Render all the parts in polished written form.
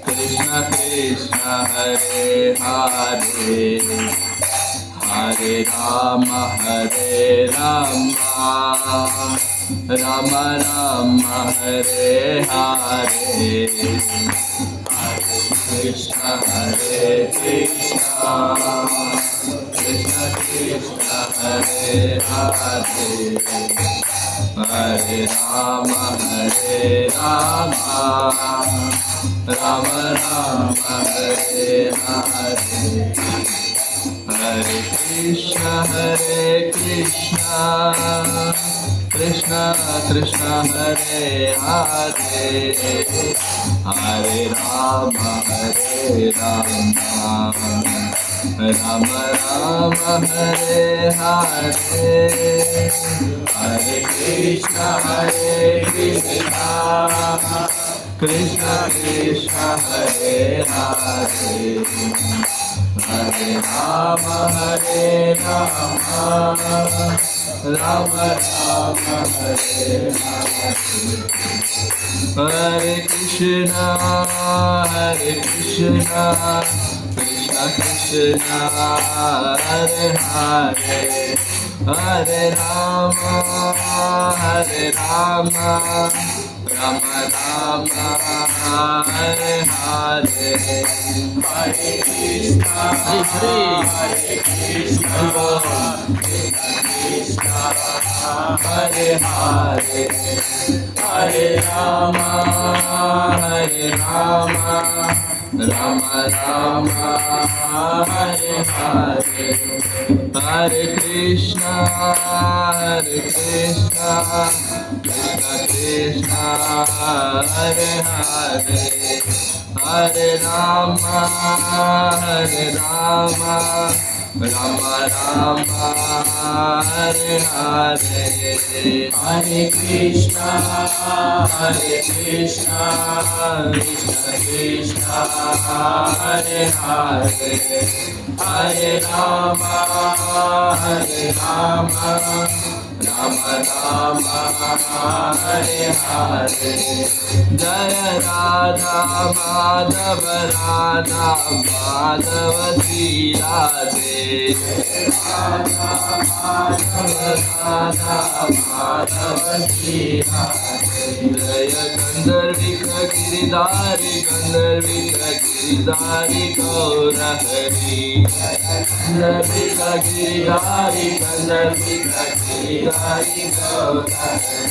कृष्ण कृष्ण हरे हरे हरे राम राम राम हरे हरे कृष्ण कृष्ण कृष्ण हरे हरे हरे राम राम राम हरे हरे हरे कृष्ण कृष्ण कृष्ण हरे हरे हरे राम राम राम हरे हरे हरे कृष्ण कृष्ण कृष्ण हरे हरे हरे राम राम राम हरे हरे हरे कृष्ण कृष्ण कृष्ण हरे हरे हरे राम राम राम हरे हरे हरे कृष्ण हरे हरे हरे राम राम राम हरे हरे हरे कृष्ण कृष्ण कृष्ण हरे हरे हरे राम राम राम हरे हरे हरे कृष्ण कृष्ण कृष्ण हरे हरे हरे राम राम राम हरे हरे जय राधा माधव राधा माधव श्री राधे राधा माधव श्री राधे जय गंधर्विक गिरिधारी गौर हरि गंधर्विक गिरिधारी गौर हरि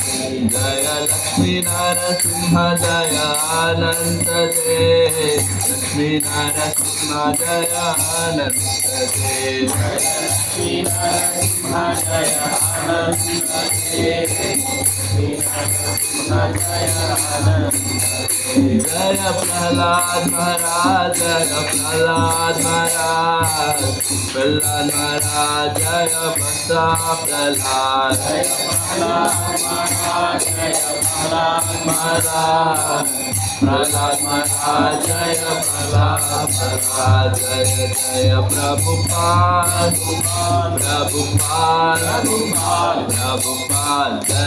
जय लक्ष्मी नरसिंह जय अनंत देव लक्ष्मी नरसिंह जय अनंत देव लक्ष्मी नरसिंह जय अनंत देव जय प्रहलाद महाराज जय बसा प्रहलाद महाराज जय प्रहलाद जय जय प्रभुपाद जय जय प्रभुपाद जय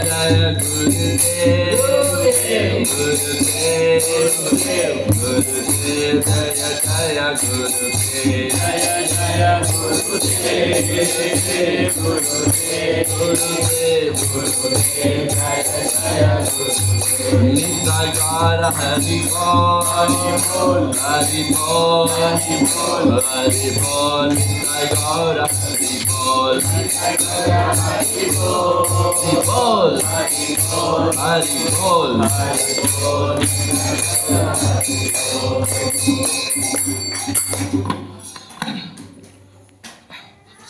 जय गुरुदेव जय जय गुरुदेव निताकार हरि बोल निताकार हरि बोल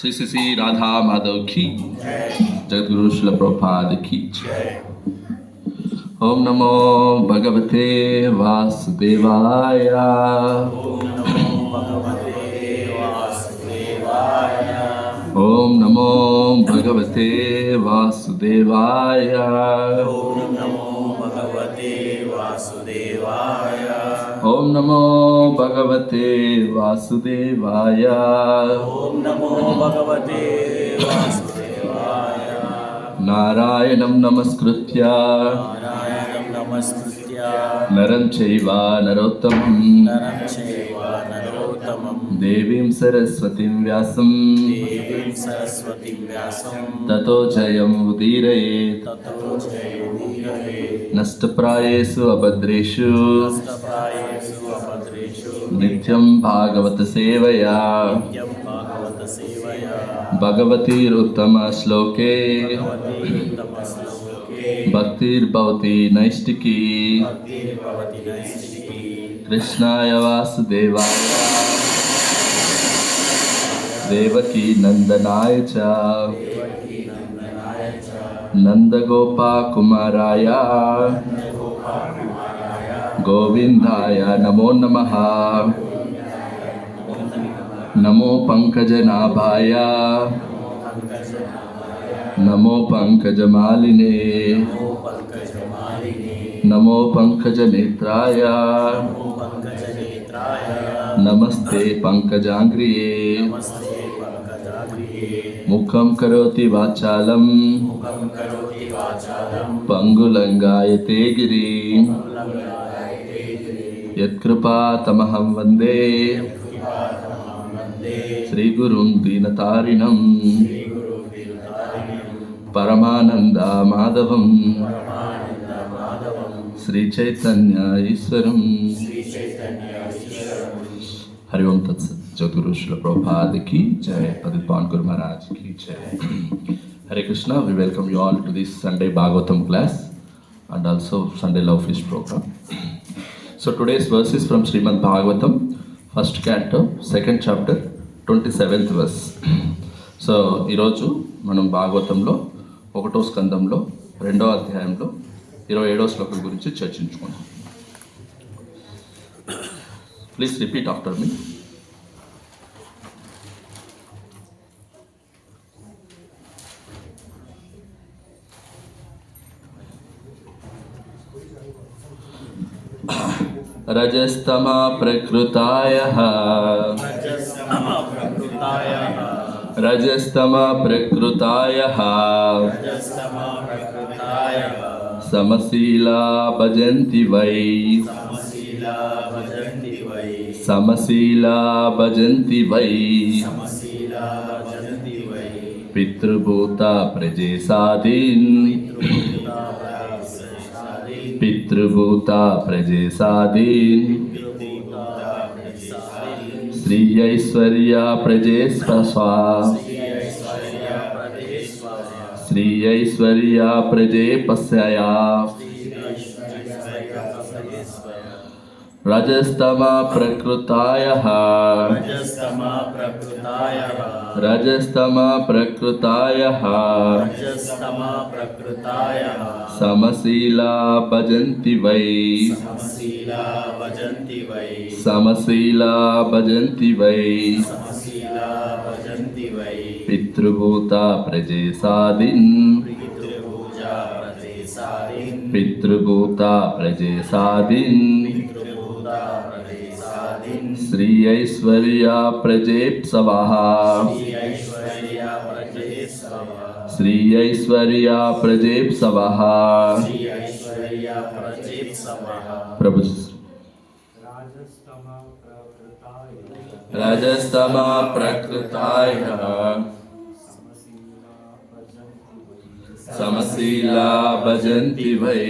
श्री श्री राधा माधव की जगद्गुरु श्रील प्रभुपाद की ओम नमो भगवते वासुदेवाय ओम नमो भगवते वासुदेवाय ओम नमो भगवते वासुदेवाय ओम नमो भगवते वासुदेवाय। ओम नमो भगवते वासुदेवाय। नारायणं नमस्कृत्य नारायणं नमस्कृत्य नरं चैव नरोत्तमं नरं चैव नरोत्तमं देवीं सरस्वतीं व्यासं देवीं सरस्वतीं व्यासं ततो जयमुदीरयेत्। ततो जयमुदीरयेत्। नष्टप्रायेषु अभद्रेषु नष्टप्रायेषु अभद्रेषु नित्यं भागवत सेवया नित्यं भागवत सेवया भगवतीरुत्तमश्लोके भगवतीरुत्तमश्लोके भक्तिर्भवति नैष्टिकी। भक्तिर्भवति नैष्टिकी। कृष्णाय वासुदेवाय देवकी नंदनाय च नंदगोपाकुमाराय गोविंदाय नमो नमः। नमो पंकजनाभाय नमो पंकजमालिने नमो पंकजनेत्राय नमस्ते पंकजांग्रिये। मुखं करोति वाचालं पंगुलंगायते गिरिं यत्कृपातमहं वन्दे श्रीगुरुं दीनतारिणं परमानन्दमाधवं श्रीचैतन्य ईश्वरं। हरि ओम तत्सत। जगद्गुरु श्रील प्रभुपाद की जय। पतित पावन गुरु महाराज की जय। Hare Krishna, we welcome you all to this Sunday Bhagavatam class and also Sunday Love Feast program. So today's verse is from Srimad Bhagavatam, first canto, second chapter, 27th verse. So ఈరోజు మనం భాగవతంలో 1వ స్కందంలో 2వ అధ్యాయంలో 27వ శ్లోకం గురించి చర్చించుకుందాం. ప్లీజ్ రిపీట్ ఆఫ్టర్ మీ. रजस्तमा प्रकृतायः रजस्तमा प्रकृतायः समशीला भजन्ति वै समशीला भजन्ति वै पितृभूता प्रजेसादीन् पितृभूता प्रजेसादीन् श्री ऐश्वर्या प्रजेस्पस्वा श्री ऐश्वर्या प्रजेपस्या रजस्तमा प्रकृतायः रजस्तमा प्रकृतायः समशीला भजन्ति वै समशीला भजन्ति वै पितृभूता प्रजेसादीन् पितृभूता प्रजेसादीन् श्री ऐश्वर्या प्रजेप्सवः श्री ऐश्वर्या प्रजेप्सवः। प्रभु रजस्तमा प्रकृतायः समशीला भजन्ति वै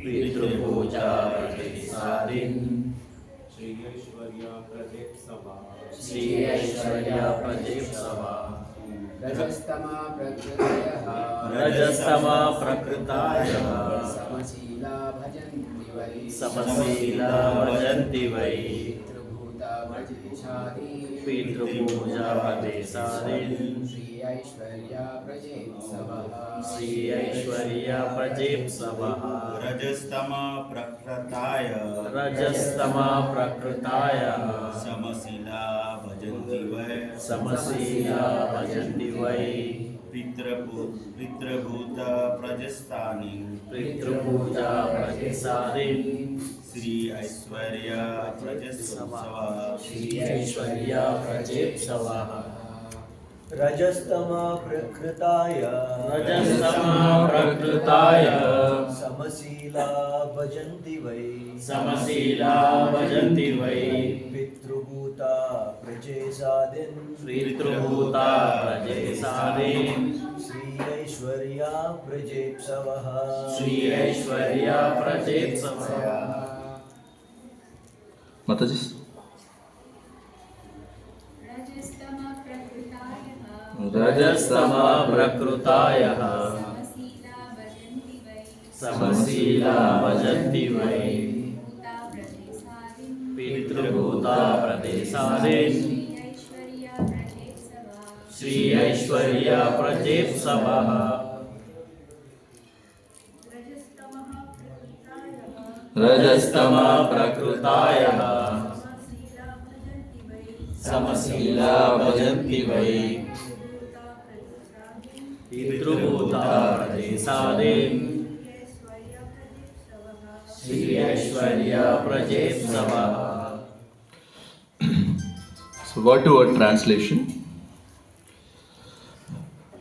पितृभूजा प्रजेसादीन् श्री ऐश्वर्या प्रजेप्सवा रजस्तमा प्रकृतायः रजस्तमा प्रकृतायः समशीला भजन्ति वै समशीला भजन्ति वै पितृभूता प्रजेशादीन् पितृभूजा प्रजेसादीन् श्री ऐश्वर्या प्रजेत्सवः श्री ऐश्वर्या प्रजेप्सवः रजस्तमा प्रकृताय रजस्तमा प्रकृताय समशीला भजन्ति वै समशीला भजन्ति वै पितृभूत प्रजस्थानी पितृपूजा प्रतिसादिन श्री ऐश्वर्य प्रजस्सवः श्री ऐश्वर्या प्रजेत्सवः रजस्तमा प्रकृताय रजस्तमा प्रकृताय समशीला भजन्ति वै समशीला भजन्ति वै पितृभूता प्रजेसादिन् पितृभूता प्रजेसादिन श्री ऐश्वर्या प्रजेप्सवः श्री ऐश्वर्या प्रजेत्सवः Mataji. रजस्तमा प्रकृतायः समशीला भजन्ति वै पितृभूता प्रदेशादिन श्री ऐश्वर्या प्रजेत्सवः रजस्तमा प्रकृतायः समशीला भजन्ति वै पितृभूता प्रदेशादिन Shri Aishwarya प्रजेत्सवः So word to word translation.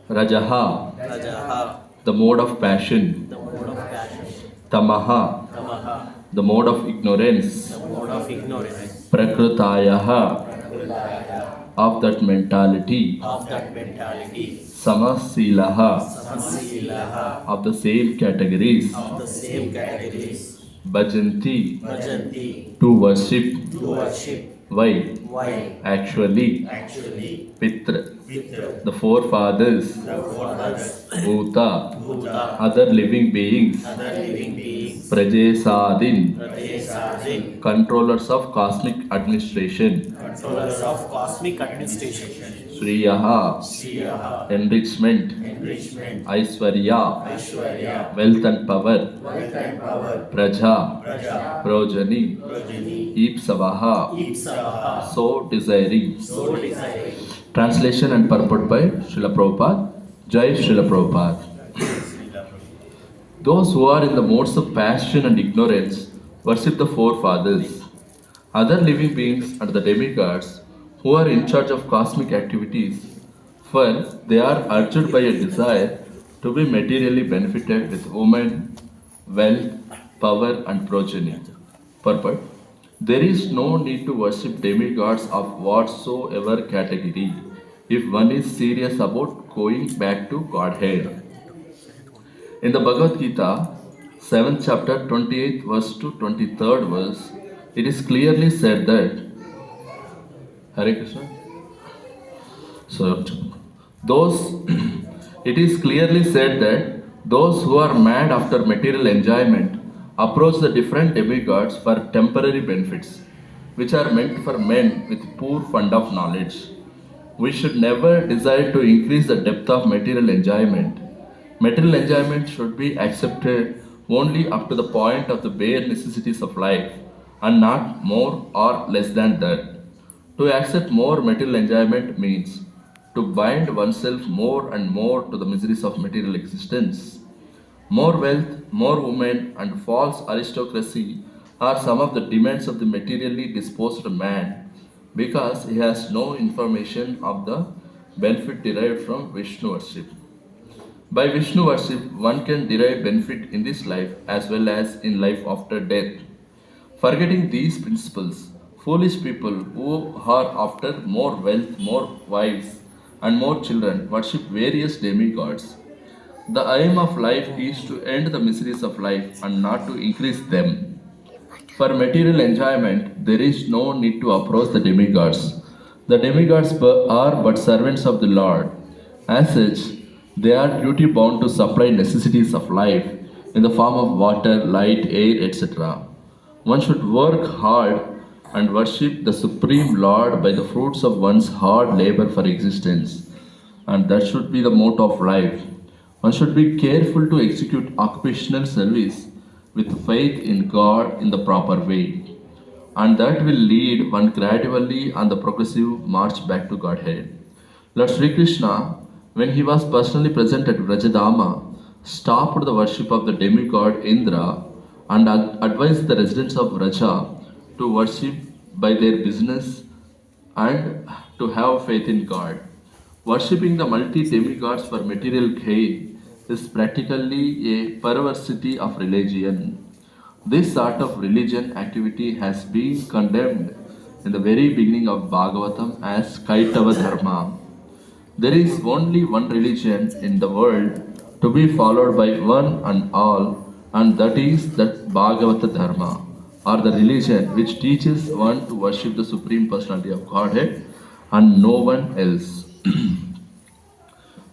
Rajaha, रजः the mode of passion. the mode of passion Tamaha, तमः the mode of ignorance. the mode of ignorance Prakrutayaha, of that mentality. of that mentality Samasilaha, samasilaha of the same categories. of the same categories Bhajanti, bhajanti to worship. to worship Why? why Actually, actually Pitra, Pitra the forefathers. the forefathers Bhuta, Bhuta other living beings. other living beings Prajesadin, Pradesadin controllers of cosmic administration. controllers of cosmic administration Shriyaha, Shriyaha enrichment. enrichment Aishwarya, Aishwarya wealth and power. wealth and power Praja, Praja Progeny, Progeny Ipsavaha, Ipsavaha so desiring. so desiring Translation and purport by Srila Prabhupada. Jai Srila Prabhupada. Those who are in the modes of passion and ignorance worship the forefathers. Other living beings and the demigods who are in charge of cosmic activities, for they are urged by a desire to be materially benefited with women, wealth, power and progeny. Purport. There is no need to worship demigods of whatsoever category if one is serious about going back to Godhead. In the Bhagavad Gita, 7th chapter, 28th verse to 23rd verse, it is clearly said that Hare Krishna. So it is clearly said that those who are mad after material enjoyment approach the different demigods for temporary benefits, which are meant for men with poor fund of knowledge. We should never desire to increase the depth of material enjoyment. Material enjoyment should be accepted only up to the point of the bare necessities of life and not more or less than that. To accept more material enjoyment means to bind oneself more and more to the miseries of material existence. More wealth, more women, and false aristocracy are some of the demands of the materially disposed man because he has no information of the benefit derived from Vishnu worship. By Vishnu worship, one can derive benefit in this life as well as in life after death. Forgetting these principles, foolish people who are after more wealth, more wives, and more children worship various demigods. The aim of life is to end the miseries of life and not to increase them. For material enjoyment, there is no need to approach the demigods. The demigods are but servants of the Lord. As such, they are duty bound to supply necessities of life in the form of water, light, air, etc. One should work hard and worship the Supreme Lord by the fruits of one's hard labor for existence, and that should be the motto of life. One should be careful to execute occupational service with faith in God in the proper way, and that will lead one gradually on the progressive march back to Godhead. Lord Sri Krishna, when he was personally present at Vrajadama, stopped the worship of the demigod Indra and advised the residents of Vraja to worship by their business and to have faith in God. Worshipping the multi demigods for material gain is practically a perversity of religion. This sort of religion activity has been condemned in the very beginning of Bhagavatam as Kaitava Dharma. There is only one religion in the world to be followed by one and all, and that is that Bhagavata Dharma, or the religion which teaches one to worship the Supreme Personality of Godhead and no one else.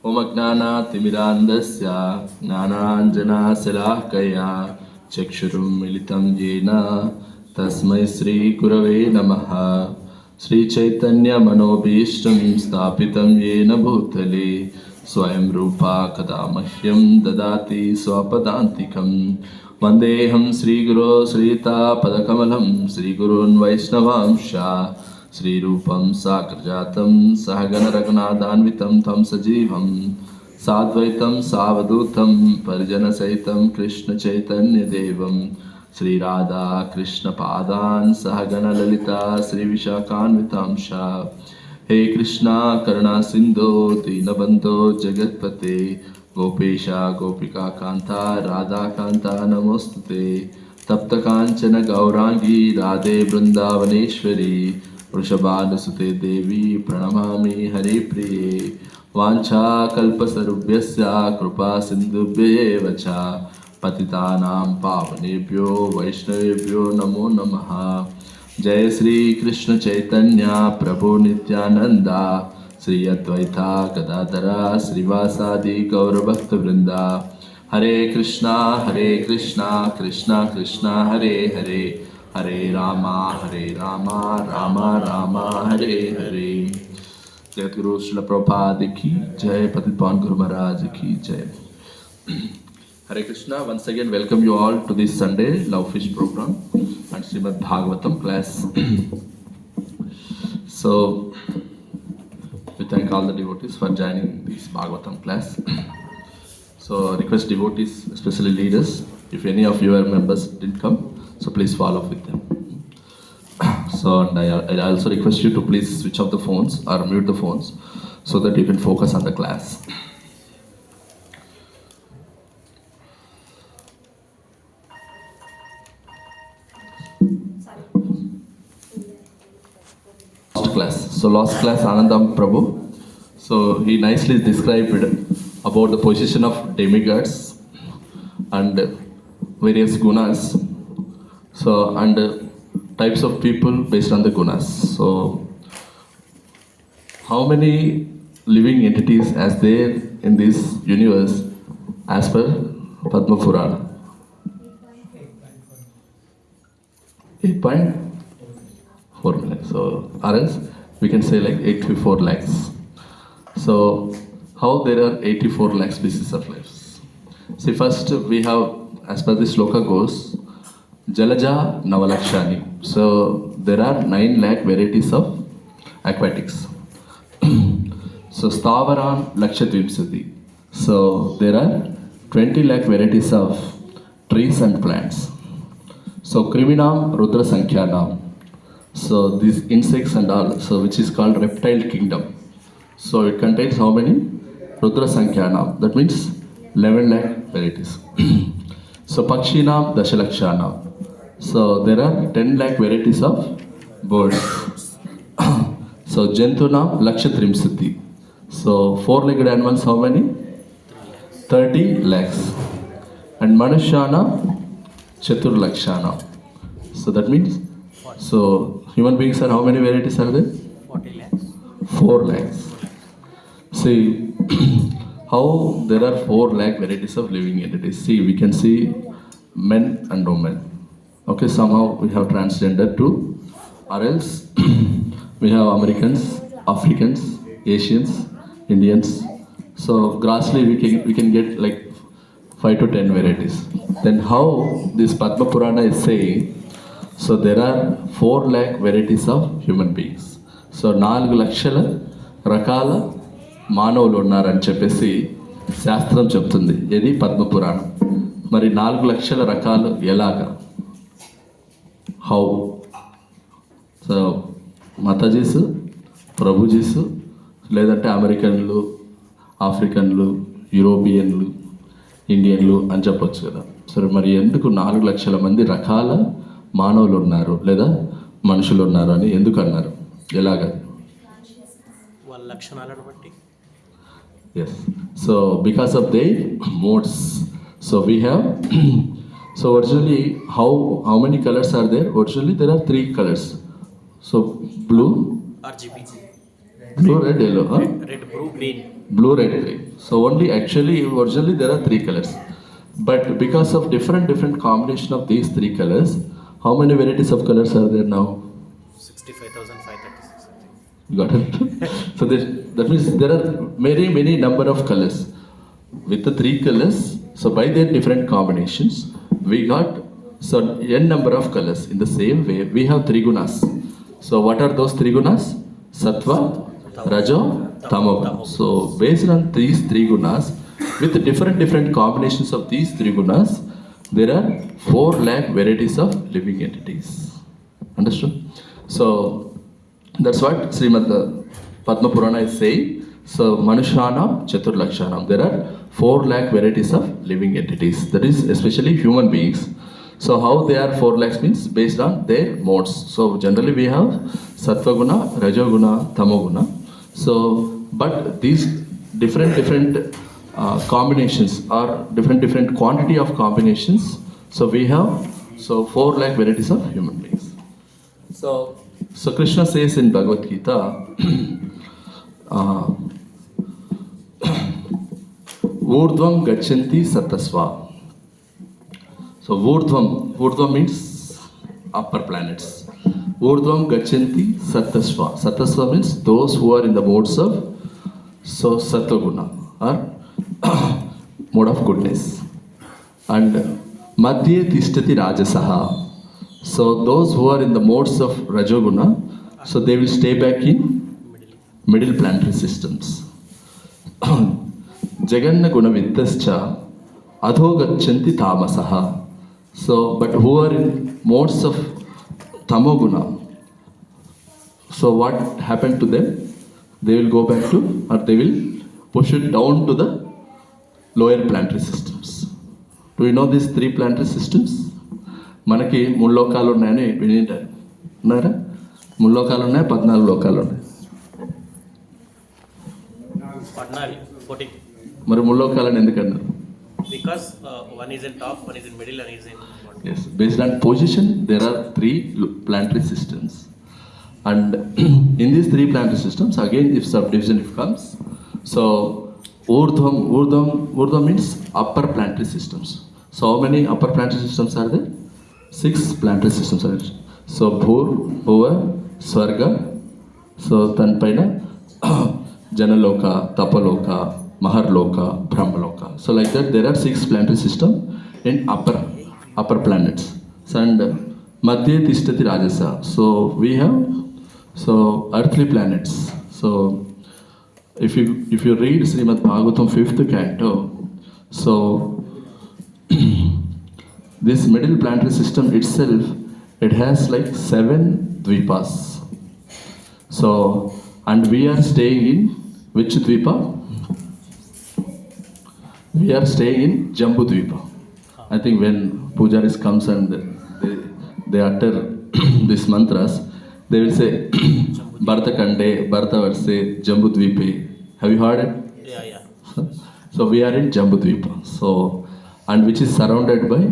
Om Agnana Timirandasya Gnananjana Selakaya Chakshurum Militam Jena Tasmai Sri Gurave Namaha Sri Chaitanya Manobhishtam Stapitam Yena Bhutale Swayam Rupa Kadamahyam Dadati Swapadantikam Vandeham Sri Guru Srita Padakamalam Sri Gurun Vaishnavamsha Sri Rupam Sakrajatam Sahagana Raghunathanvitam Tam Sajivam Sadvaitam Savadutam Parijana Saitam Krishna Chaitanya Devam Sri Radha Krishna Padan Sahagana Lalita Sri Vishakhanvitamsha He Krishna Karuna Sindhu Dinabandho Jagatpate Gopesha Gopika Kanta Radha Kanta Namostute Tapta Kanchana Gaurangi Radhe Vrindavaneshwari Vrishabhanusute Devi Pranamami Hari Priye Vancha Kalpasarubhyasya Krupa Sindhubhye Vacha Patitanam Pavanebhyo Vaishnavebhyo Namo Namaha Jai Sri Krishna Chaitanya Prabhu Nityananda Sri Advaita Gadadhara Srivasadi Gaura Bhakta Vrinda Hare Krishna Krishna Krishna Hare Hare Hare Rama Rama Rama Hare Hare Jai Guru Srila Prabhupada ki Jai Patit Pawan Guru Maharaj ki Jai. Hare Krishna, once again welcome you all to this Sunday Love Fish program and Srimad Bhagavatam class. So, we thank all the devotees for joining this Bhagavatam class. So, request devotees, especially leaders, if any of your members didn't come, so please follow up with them. So, and I also request you to please switch off the phones or mute the phones so that you can focus on the class. Last class Anandam Prabhu. So he nicely described about the position of demigods and various gunas. So and types of people based on the gunas. So how many living entities as there in this universe as per Padma Purana? 8.4 million. So or else we can say like 84 lakhs. So how there are 84 lakh species of life? See, first we have, as per this sloka goes, Jalaja Navalakshani. So there are 9 lakh varieties of aquatics. So Stavaran Lakshatvimsati. So there are 20 lakh varieties of trees and plants. So Kriminam Rudra Sankhyanam. So these insects and all, so which is called reptile kingdom. So it contains how many? Rudra Sankhyanam. That means 11 lakh varieties. So Pakshinam Dashalakshanam. So there are 10 lakh varieties of birds. So Jantunam Lakshatrimsati. So 4-legged animals how many? 30 lakhs. And Manushanam Chaturlakshanam. So that means, so human beings are how many varieties are there? 40 lakhs. 4 lakhs. See how there are 4 lakh varieties of living entities. See, we can see men and women. Okay, somehow we have transgender too, or else we have Americans, Africans, Asians, Indians. So grossly we can get like 5 to 10 varieties. Then how this Padma Purana is saying, so there are 4 lakh varieties of human beings. So 4 లక్షల రకాల మానవులు ఉన్నారని చెప్పేసి శాస్త్రం చెప్తుంది. ఇది పద్మపురాణం. మరి 4 లక్షల రకాలు ఎలాగా? హౌ? సో మతజీసు, ప్రభుజీసు, లేదంటే అమెరికన్లు, ఆఫ్రికన్లు, యూరోపియన్లు, ఇండియన్లు అని చెప్పొచ్చు కదా. సరే, మరి ఎందుకు 4 లక్షల మంది రకాల మానవులు ఉన్నారు లేదా మనుషులు ఉన్నారు అని ఎందుకు అన్నారు? ఎలాగా? వాళ్ళ లక్షణాలను బట్టి. Yes. So because of they modes. So we have so originally how many colors are there? Originally there are 3 colors. So blue, RGB. blue, red, yellow. Huh? Red, blue, green. Blue, red, green. So only actually originally there are 3 colors. But because of different combination of these 3 colors, how many varieties of colors are there now? 65,536. You got it? So that means there are many number of colors. With the 3 colors, so by their different combinations, we got so n number of colors. In the same way, we have 3 gunas. So what are those 3 gunas? Sattva, Rajo, Tamo. So based on these 3 gunas, with different combinations of these 3 gunas, there are 4 lakh varieties of living entities. Understood? So that's what Srimad Padma Purana is saying. So Manushanam Chaturlakshanam. There are 4 lakh varieties of living entities. That is especially human beings. So how they are 4 lakhs means based on their modes. So generally we have Sattva Guna, Rajo Guna, Tamo Guna. So but these different combinations or different quantity of combinations. So we have 4 lakh varieties of human beings. So Krishna says in Bhagavad Gita, Urdhvam Gachanti Satasva. So Urdhvam means upper planets. Urdhvam Gachanti Satasva. Satasva means those who are in the modes of Sattva-guna or mode of goodness. And Madhye Tishtati Rajasaha. So those who are in the modes of Rajoguna, so they will stay back in middle planetary systems. Jaganna Guna Viddascha Adho Gachanti Tamasaha. So but who are in modes of Tamoguna, so what happened to them? They will go back to, or they will push it down to the lower planetary systems. Do you know these 3 planetary systems? మనకి 3 లోకాలు ఉన్నాయని వినింటారు. ఉన్నారా? 3 లోకాలు ఉన్నాయి, 14 లోకాలు ఉన్నాయి. 14. మరి 3 లోకాలని ఎందుకన్నారు? Because one is in top, one is in middle, and is in bottom. Yes, based on position, there are 3 planetary systems. And in these 3 planetary systems, again, if subdivision comes, so Urdhvam means upper planetary systems. So how many upper planetary systems are there? 6 planetary systems are there. So Bhur, Bhuva, Swarga, so Tanpaina, Janaloka, Tapaloka, Maharloka, Brahmaloka. So like that, there are 6 planetary systems in upper planets. And Madhye Tishtati Rajasa. So we have earthly planets. So if you read Srimad Bhagavatam 5th canto, so this middle planetary system itself, it has like 7 dvipas. So and we are staying in which dvipa? We are staying in Jambu Dvipa. I think when pujaris comes and they utter these mantras, they will say Bharata Kande, Bharata Varse, Jambu Dvipe. Have you heard it? Yeah. So we are in Jambu Dvipa. So and which is surrounded by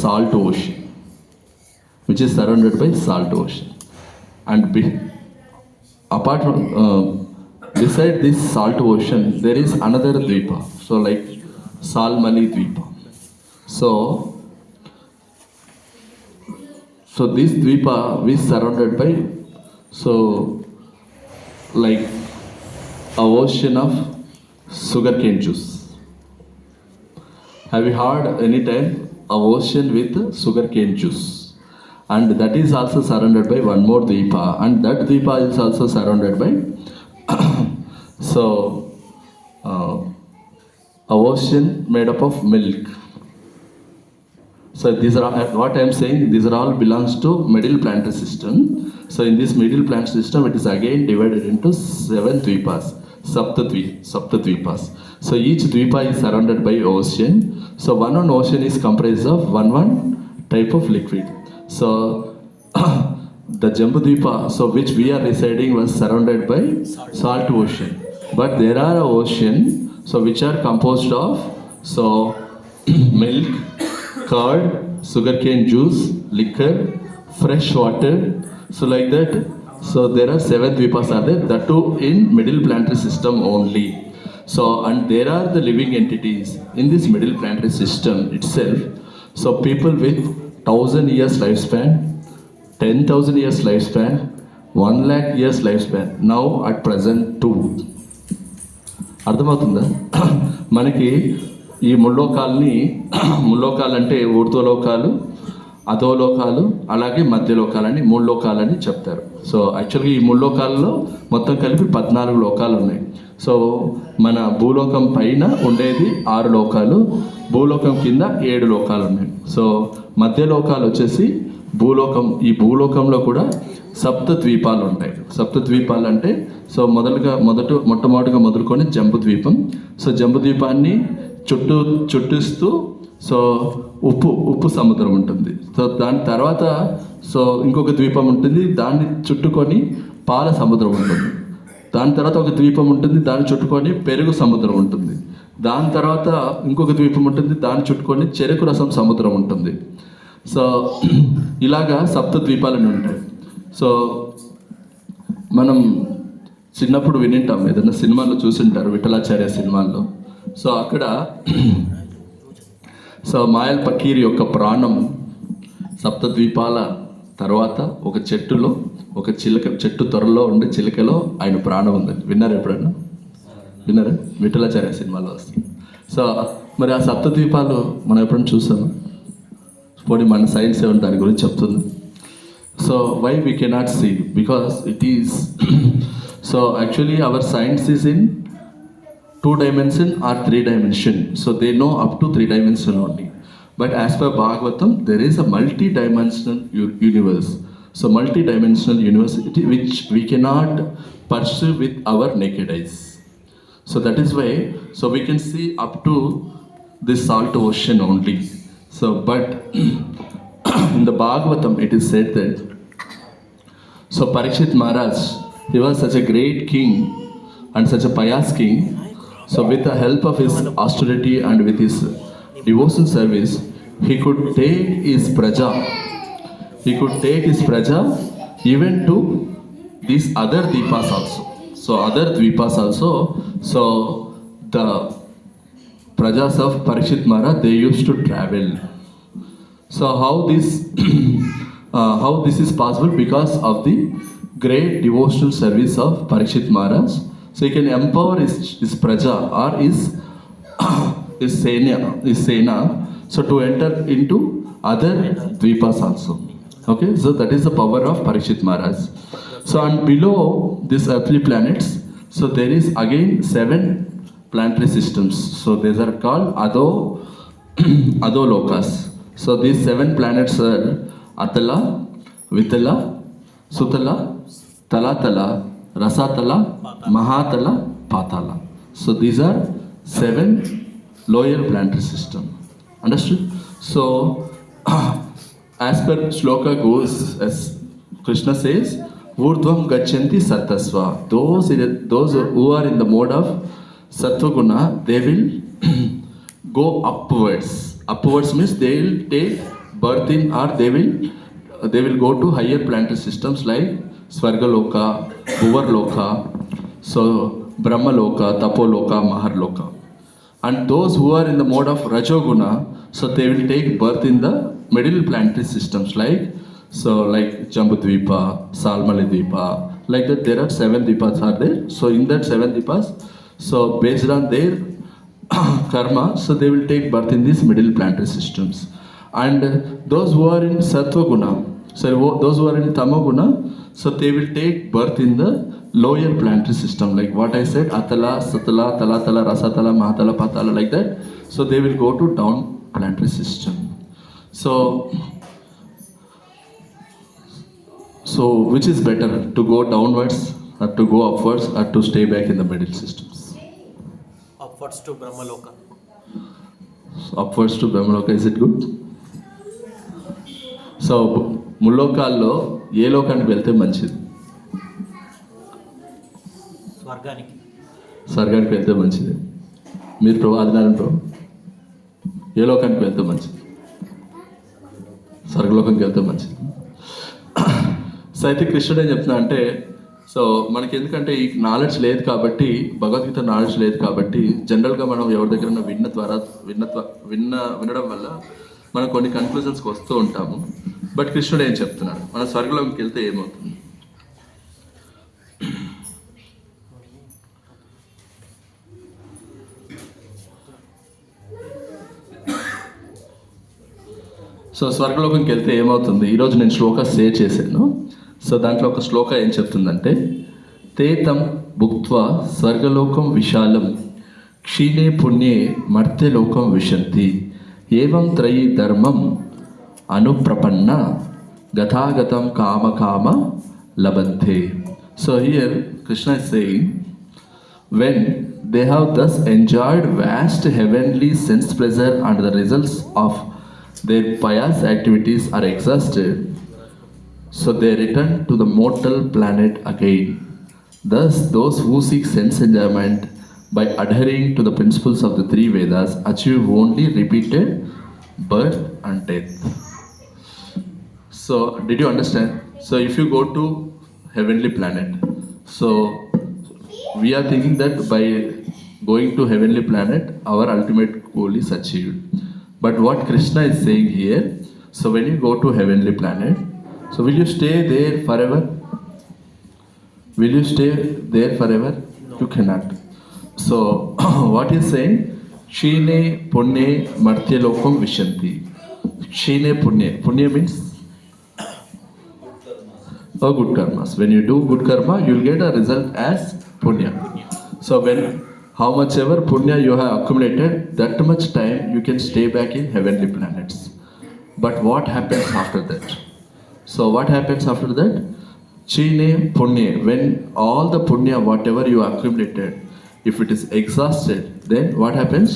salt ocean. And apart from beside this salt ocean, there is another Dvipa. So like Salmali Dvipa. So this Dvipa is surrounded by like a ocean of sugarcane juice. Have you heard any time a ocean with sugarcane juice? and that is also surrounded by one more Dvipa, and that Dvipa is also surrounded by so a ocean made up of milk. So these are what I am saying. These are all belongs to middle planetary system. So in this middle planetary system, it is again divided into 7 Dvipas, Saptadvipas. So each Dvipa is surrounded by ocean. So one ocean is comprised of one type of liquid. So the Jambudvipa, so which we are residing, was surrounded by salt ocean. But there are ocean, so which are composed of so milk, curd, sugarcane juice, liquor, fresh water, so like that. So there are 7 Dvipas are there, that too in middle planetary system only. So and there are the living entities in this middle planetary system itself. So people with 1000 years lifespan, 10,000 years lifespan, 1 lakh years lifespan, now at present 2. అర్థమవుతుందా? మనకి ఈ ముల్లోకాలు అంటే ఊర్ధ్వలోకాలు, అధోలోకాలు, అలాగే మధ్యలోకాలని 3 లోకాలని చెప్తారు. So యాక్చువల్గా ఈ 3 లోకాలలో మొత్తం కలిపి 14 లోకాలు ఉన్నాయి. సో మన భూలోకం పైన ఉండేది 6 లోకాలు, భూలోకం కింద 7 లోకాలు ఉన్నాయి. సో మధ్యలోకాలు వచ్చేసి భూలోకం. ఈ భూలోకంలో కూడా సప్తద్వీపాలు ఉంటాయి. సప్తద్వీపాలు అంటే సో మొట్టమొదటిగా మొదలుకొని జంబుద్వీపం. సో జంబుద్వీపాన్ని చుట్టిస్తూ సో ఉప్పు సముద్రం ఉంటుంది. సో దాని తర్వాత సో ఇంకొక ద్వీపం ఉంటుంది, దాన్ని చుట్టుకొని పాల సముద్రం ఉంటుంది. దాని తర్వాత ఒక ద్వీపం ఉంటుంది, దాన్ని చుట్టుకొని పెరుగు సముద్రం ఉంటుంది. దాని తర్వాత ఇంకొక ద్వీపం ఉంటుంది, దాన్ని చుట్టుకొని చెరుకు రసం సముద్రం ఉంటుంది. సో ఇలాగా సప్తద్వీపాలని ఉంటాయి. సో మనం చిన్నప్పుడు వినింటాం, ఏదైనా సినిమాల్లో చూసింటారు, విఠలాచార్య సినిమాల్లో. సో అక్కడ సో మాయల్ పకీర్ యొక్క ప్రాణం సప్తద్వీపాల తర్వాత ఒక చెట్టులో, ఒక చెట్టు త్వరలో ఉండే చిలుకలో ఆయన ప్రాణం ఉందని విన్నారా? ఎప్పుడన్నా విన్నారా? విఠలాచార్య సినిమాలో వస్తుంది. సో మరి ఆ సప్తద్వీపాలు మనం ఎప్పుడైనా చూసాము? పోనీ మన సైన్స్ ఏమన్నా దాని గురించి చెప్తుంది. So why we cannot see? Because it is so actually our science is in 2 dimension or 3 dimension. So they know up to 3 dimension only. But as per Bhagavatam, there is a multi-dimensional universe. So multi-dimensional universe which we cannot perceive with our naked eyes. So that is why, so we can see up to this salt ocean only. So but in the Bhagavatam it is said that so Parikshit Maharaj, he was such a great king and such a pious king. So with the help of his austerity and with his devotion service, he could take his praja even to these other dvipas also. So other dvipas also, so the prajas of Parikshit Maharaj, they used to travel. So how this is possible? Because of the great devotional service of Parikshit Maharaj. So he can empower his praja or his sena so to enter into other dvipas also. Okay, so that is the power of Parikshit Maharaj. So and below these earthly planets, so there is again 7 planetary systems. So these are called Adolokas. So these 7 planets are Atala, Vitala, Sutala, Talatala, Rasatala, Mahatala, Patala. So these are 7 lower planetary system. Understood? So as per shloka goes, as Krishna says, Urdhvam gachanti sattasva. Those who are in the mode of sattva guna, they will go upwards. Upwards means they will take birth in, or they will go to higher planetary systems like Svargaloka, Bhuvarloka, so Brahmaloka, Tapoloka, Maharloka. And those who are in the mode of Rajoguna, so they will take birth in the middle planetary systems like Jambudvipa, Salmalidvipa, like that. There are 7 dvipas are there. So in that 7 dvipas, so based on their karma, so they will take birth in these middle planetary systems. And those who are in Sattva Guna, So those who are in Tamoguna, so they will take birth in the lower planetary system, like what I said, Atala, Satala, Talatala, Rasatala, Mahatala, Patala, like that. So they will go to down planetary system. So which is better, to go downwards or to go upwards or to stay back in the middle systems? upwards to Brahmaloka. So upwards to Brahmaloka, is it good? So ముల్లోకాల్లో ఏ లోకానికి వెళ్తే మంచిది? స్వర్గానికి వెళ్తే మంచిది. మీరు ప్రభు ఆదినారాయణ ప్రభు ఏ లోకానికి వెళ్తే మంచిది? స్వర్గలోకానికి వెళ్తే మంచిది. సో అయితే కృష్ణుడు ఏం చెప్తున్నా అంటే, సో మనకి ఎందుకంటే ఈ నాలెడ్జ్ లేదు కాబట్టి, భగవద్గీత నాలెడ్జ్ లేదు కాబట్టి, జనరల్గా మనం ఎవరి దగ్గర వినడం వల్ల మనం కొన్ని కన్క్లూజన్స్కి వస్తూ ఉంటాము. బట్ కృష్ణుడు ఏం చెప్తున్నాడు, మన స్వర్గంలోకి వెళ్తే ఏమవుతుంది? సో స్వర్గలోకంకి వెళ్తే ఏమవుతుంది? ఈరోజు నేను శ్లోక షేర్ చేశాను. సో దాంట్లో ఒక శ్లోక ఏం చెప్తుందంటే, తేతం భుక్త్వా స్వర్గలోకం విశాలం క్షీణే పుణ్యే మర్త్యలోకం విశంతి ఏవం త్రయీ ధర్మం అనుప్రపన్న గతాగతం కామ లభంతే. So here Krishna is saying, when they have thus enjoyed vast heavenly sense pleasure and the results of their pious activities are exhausted, so they return to the mortal planet again. Thus, those who seek sense enjoyment by adhering to the principles of the three Vedas achieve only repeated birth and death. So, did you understand? So, if you go to heavenly planet, so we are thinking that by going to heavenly planet, our ultimate goal is achieved. But what Krishna is saying here, so when you go to heavenly planet, so will you stay there forever? Will you stay there forever? No. You cannot. So what he is saying, Kshine Punye Martyalokam Vishanti. Kshine Punye. Punye means good karmas. When you do good karma, you will get a result as punya. So when how much ever punya you have accumulated, that much time you can stay back in heavenly planets. But what happens after that? So what happens after that? Chine punya. When all the punya, whatever you accumulated, if it is exhausted, then what happens?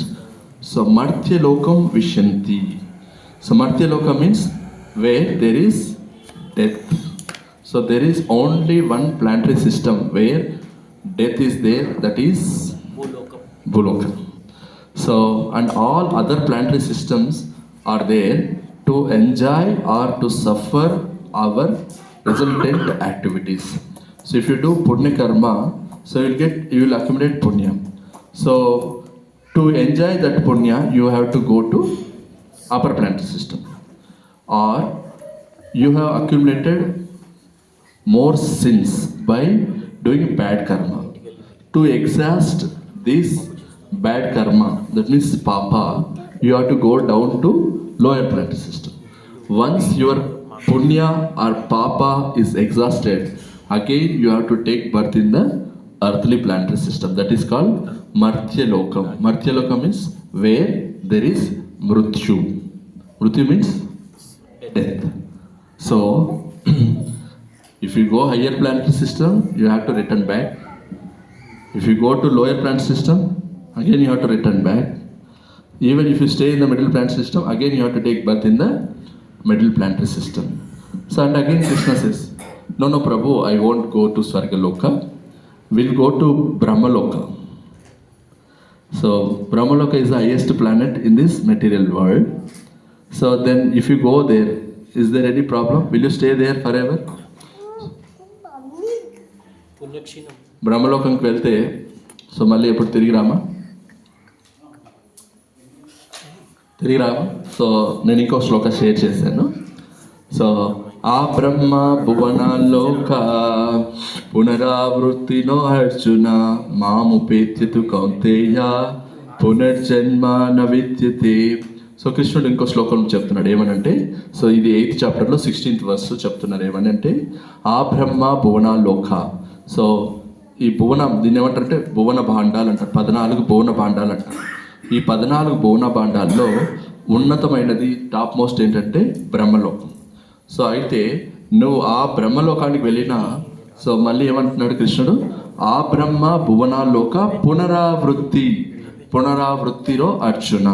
So martya lokam vishanti. So martya lokam means where there is death. So there is only one planetary system where death is there, that is Bhulokam. So, and all other planetary systems are there to enjoy or to suffer our resultant activities. So if you do punya karma, so you will accumulate punya. So to enjoy that punya, you have to go to upper planetary system, or you have accumulated more sins by doing bad karma. To exhaust this bad karma, that means papa, you have to go down to lower planetary system. Once your punya or papa is exhausted, again you have to take birth in the earthly planetary system. That is called Martya Lokam. Martya Lokam means where there is mrityu. Mrityu means death. So if you go higher planetary system, you have to return back. If you go to lower planet system, again you have to return back. Even if you stay in the middle planet system, again you have to take birth in the middle planetary system. So and again Krishna says, no Prabhu, I won't go to Swargaloka. We'll go to Brahmaloka. So Brahmaloka is the highest planet in this material world. So then if you go there, is there any problem? Will you stay there forever? పుణ్యక్షీణం. బ్రహ్మలోకంకి వెళ్తే so మళ్ళీ ఎప్పుడు తిరిగి Rama? So నేను ఇంకో శ్లోక share చేశాను. So ఆ బ్రహ్మ భువనాల్లోక పునరావృత్తినో అర్జున మాముపేత్యతు కౌంతేయ పునర్జన్మ న విద్యతే సో కృష్ణుడు ఇంకో శ్లోకం చెప్తున్నాడు ఏమనంటే, సో ఇది 8th చాప్టర్లో 16th వర్స్ చెప్తున్నారు ఏమనంటే, ఆ బ్రహ్మ భువన లోక. సో ఈ భువనం దీన్ని ఏమంటారంటే భువన భాండాలు అంటారు, 14 భువన భాండాలు అంటారు. ఈ 14 భువన భాండాల్లో ఉన్నతమైనది టాప్ మోస్ట్ ఏంటంటే బ్రహ్మలోకం. సో అయితే నువ్వు ఆ బ్రహ్మలోకానికి వెళ్ళినా, సో మళ్ళీ ఏమంటున్నాడు కృష్ణుడు, ఆ బ్రహ్మ భువనాల్లోక పునరావృత్తిలో అర్జున.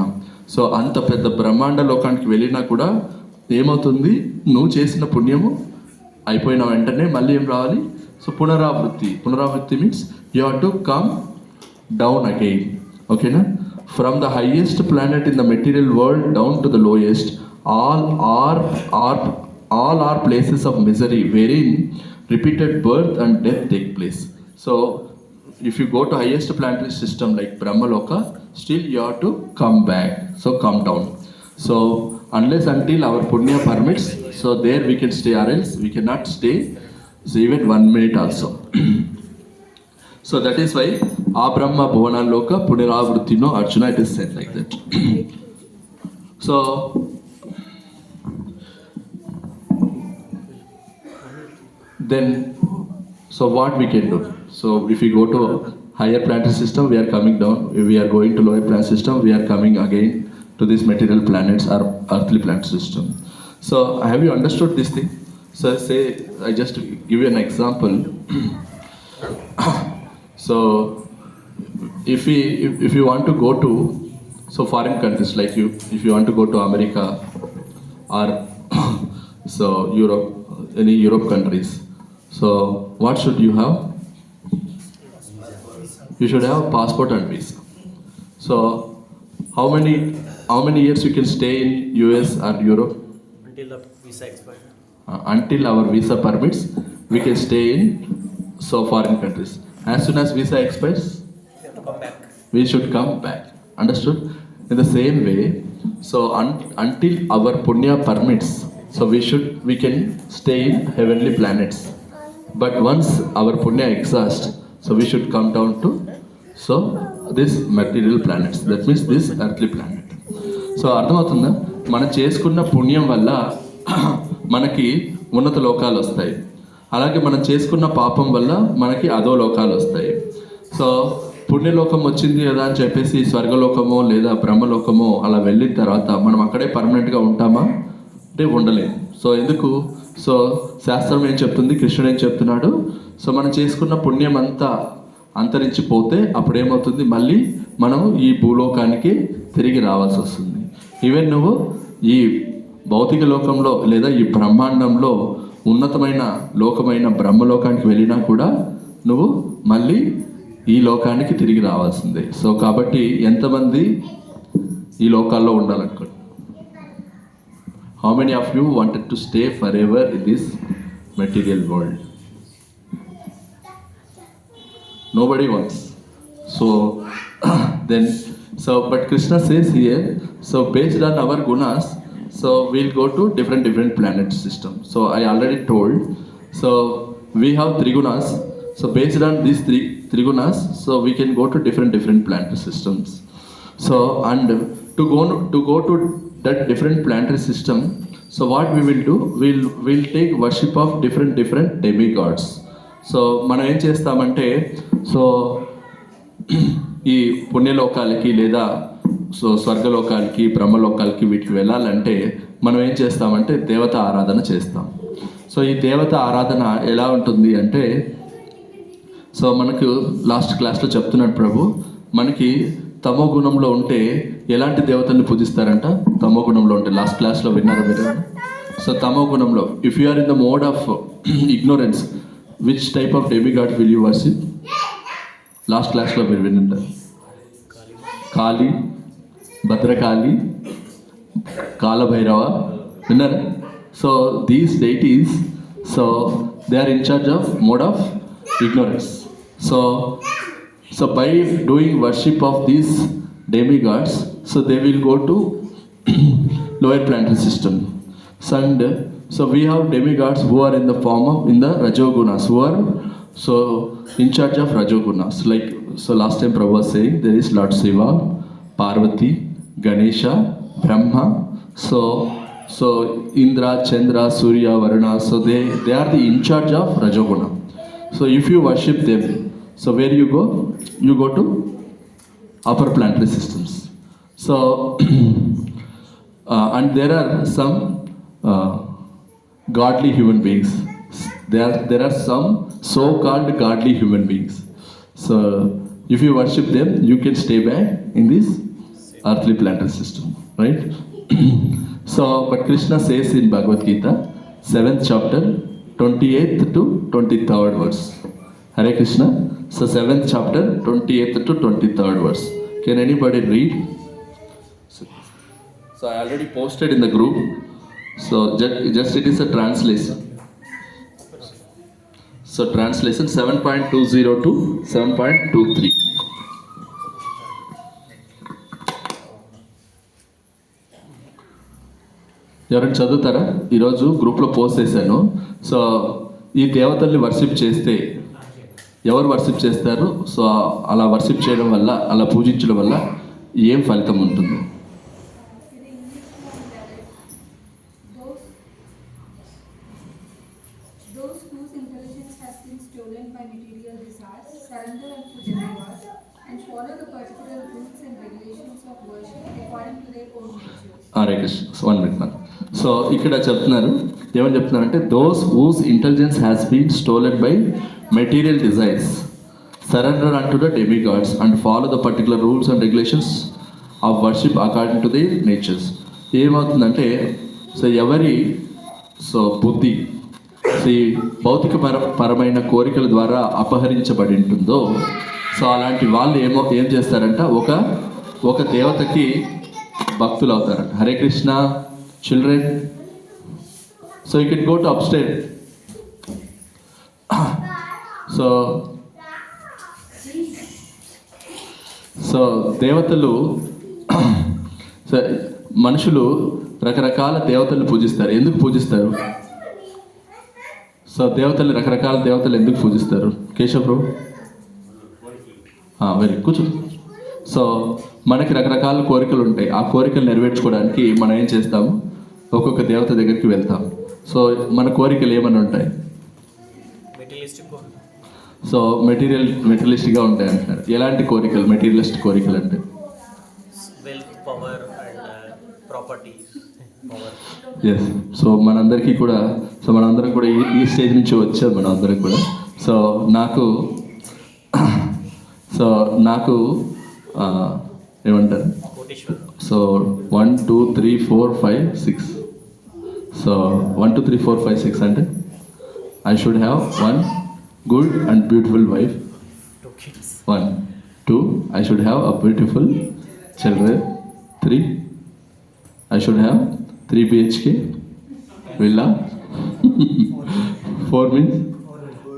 సో అంత పెద్ద బ్రహ్మాండ లోకానికి వెళ్ళినా కూడా ఏమవుతుంది, నువ్వు చేసిన పుణ్యము అయిపోయిన వెంటనే మళ్ళీ ఏం రావాలి, సో పునరావృత్తి means you have to come down again. ఓకేనా? From the highest planet in the material world down to the lowest, all are places of misery wherein repeated birth and death take place. So if you go to highest planetary system like Brahmaloka, still you have to come back, so come down. So unless until our punya permits, so there we can stay, or else we cannot stay, so even 1 minute also. So that is why Abrahma Bhuvanaloka Punaravruttino Arjuna, it is said like that. So then, so what we can do? So if we go to higher planetary system, we are coming down. If we are going to lower planet system, we are coming again to these material planets or earthly planet system. So have you understood this thing? So say, I just give you an example. So if you want to go to foreign countries, like if you want to go to America or so Europe, any Europe countries, so what should you have? You should have passport and visa. So how many years you can stay in US or Europe? Until the visa expires. Until our visa permits, we can stay in foreign countries. As soon as visa expires, You have to come back. we should come back. Understood? In the same way, so until our punya permits, so we can stay in heavenly planets. But once our punya exhausts, so we should come down to this material planets. That means this earthly planet. So అర్థమవుతుందా? మనం చేసుకున్న పుణ్యం వల్ల మనకి ఉన్నత లోకాలు వస్తాయి, అలాగే మనం చేసుకున్న పాపం వల్ల మనకి అధో లోకాలు వస్తాయి. సో పుణ్యలోకం వచ్చింది కదా అని చెప్పేసి స్వర్గలోకమో లేదా బ్రహ్మలోకమో అలా వెళ్ళిన తర్వాత మనం అక్కడే పర్మనెంట్గా ఉంటామా అంటే ఉండలేము. సో ఎందుకు? సో శాస్త్రం ఏం చెప్తుంది, కృష్ణుడు ఏం చెప్తున్నాడు, సో మనం చేసుకున్న పుణ్యం అంతా అంతరించిపోతే అప్పుడు ఏమవుతుంది, మళ్ళీ మనం ఈ భూలోకానికి తిరిగి రావాల్సి వస్తుంది. ఈవెన్ నువ్వు ఈ భౌతిక లోకంలో లేదా ఈ బ్రహ్మాండంలో ఉన్నతమైన లోకమైన బ్రహ్మలోకానికి వెళ్ళినా కూడా నువ్వు మళ్ళీ ఈ లోకానికి తిరిగి రావాల్సిందే. సో కాబట్టి ఎంతమంది ఈ లోకాల్లో ఉండాలనుకోండి? How many of you wanted to stay forever in this material world? Nobody wants. So then, but Krishna says here, so based on our gunas, so we'll go to different planet system. So I already told, so we have 3 gunas. So based on these three gunas, so we can go to different planetary systems. So and to go to that different planetary system, so what we will do, we'll take worship of different demigods. So మనం ఏం చేస్తామంటే, so ఈ పుణ్యలోకాలకి లేదా so స్వర్గలోకాలకి బ్రహ్మలోకాలకి వీటికి వెళ్ళాలంటే మనం ఏం చేస్తామంటే దేవత ఆరాధన చేస్తాం. సో ఈ దేవత ఆరాధన ఎలా ఉంటుంది అంటే, సో మనకు లాస్ట్ క్లాస్లో చెప్తున్నాడు ప్రభు, మనకి తమో గుణంలో ఉంటే ఎలాంటి దేవతల్ని పూజిస్తారంట? తమో గుణంలో ఉంటే, లాస్ట్ క్లాస్లో విన్నారా మీరు? సో తమో గుణంలో, if you are in the mode of ignorance, which type of demigod will you worship? Last క్లాస్లో మీరు వినుంటారు. కాళీ, భద్రకాళి, కాలభైరవ, విన్నారు? So these deities, so they are in charge of mode of ignorance. So by doing worship of these demigods, so they will go to lower planetary system. And so we have demigods who are in the form of in the rajogunas, who are so in charge of rajogunas. Like so last time Prabhu was saying, there is Lord Shiva, Parvati, Ganesha Brahma. So Indra, Chandra, Surya, Varuna. So they are the in charge of Rajoguna. So if you worship them, so where you go? You go to upper planetary systems. So and there are some godly human beings. There are some so-called godly human beings. So if you worship them, you can stay back in this earthly planetary system, right? So, but Krishna says in Bhagavad Gita, 7th chapter, 28th to 23rd verse. Hare Krishna. So 7th chapter, 28th to 23rd verse. Can anybody read? So I already posted in the group. So just it is a translation. So translation 7.20 to 7.23. ఎవరైనా చదువుతారా? ఈరోజు గ్రూప్లో post చేశాను. So ఈ దేవతల్ని worship చేస్తే ఎవరు worship చేస్తారు? సో అలా వర్షిప్ చేయడం వల్ల, అలా పూజించడం వల్ల ఏం ఫలితం ఉంటుంది? Those whose intelligence has been stolen by material desires surrender unto demigods and follow the particular rules and regulations of worship according to their own natures. Hare Krishna. 1 minute man. So ఇక్కడ చెప్తున్నారు, ఏమని చెప్తున్నారంటే, those whose intelligence has been stolen by material desires surrender unto the demigods and follow the particular rules and regulations of worship according to the natures. ఏమవుతుందంటే, so ఎవరి బుద్ధి ఈ భౌతిక పరమైన కోరికల ద్వారా అపహరించబడి ఉంటుందో, సో అలాంటి వాళ్ళు ఏం చేస్తారంట, ఒక దేవతకి భక్తులు అవుతారంట. Hare Krishna children. So you can go to upstairs. So దేవతలు, మనుషులు రకరకాల దేవతలను పూజిస్తారు. ఎందుకు పూజిస్తారు? సో రకరకాల దేవతలు ఎందుకు పూజిస్తారు? కేశవ్ ప్రభు వెరీ కూర్చో. సో మనకి రకరకాల కోరికలు ఉంటాయి. ఆ కోరికలు నెరవేర్చుకోవడానికి మనం ఏం చేస్తాము? ఒక్కొక్క దేవత దగ్గరికి వెళ్తాం. సో మన కోరికలు ఏమని ఉంటాయి? సో మెటీరియలిస్ట్గా ఉంటాయి అంటున్నారు. ఎలాంటి కోరికలు మెటీరియలిస్ట్ కోరికలు అంటే? Wealth, power and properties. Yes. So మనందరం కూడా ఈ స్టేజ్ నుంచి వచ్చాం మనం అందరం కూడా. సో నాకు ఏమంటారు? సో 1 2 3 4 5 6. సో 1 2 3 4 5 6 అంటే I should have 1 good and beautiful wife. 1 2 I should have a beautiful children. 3 I should have 3 BHK villa. 4 means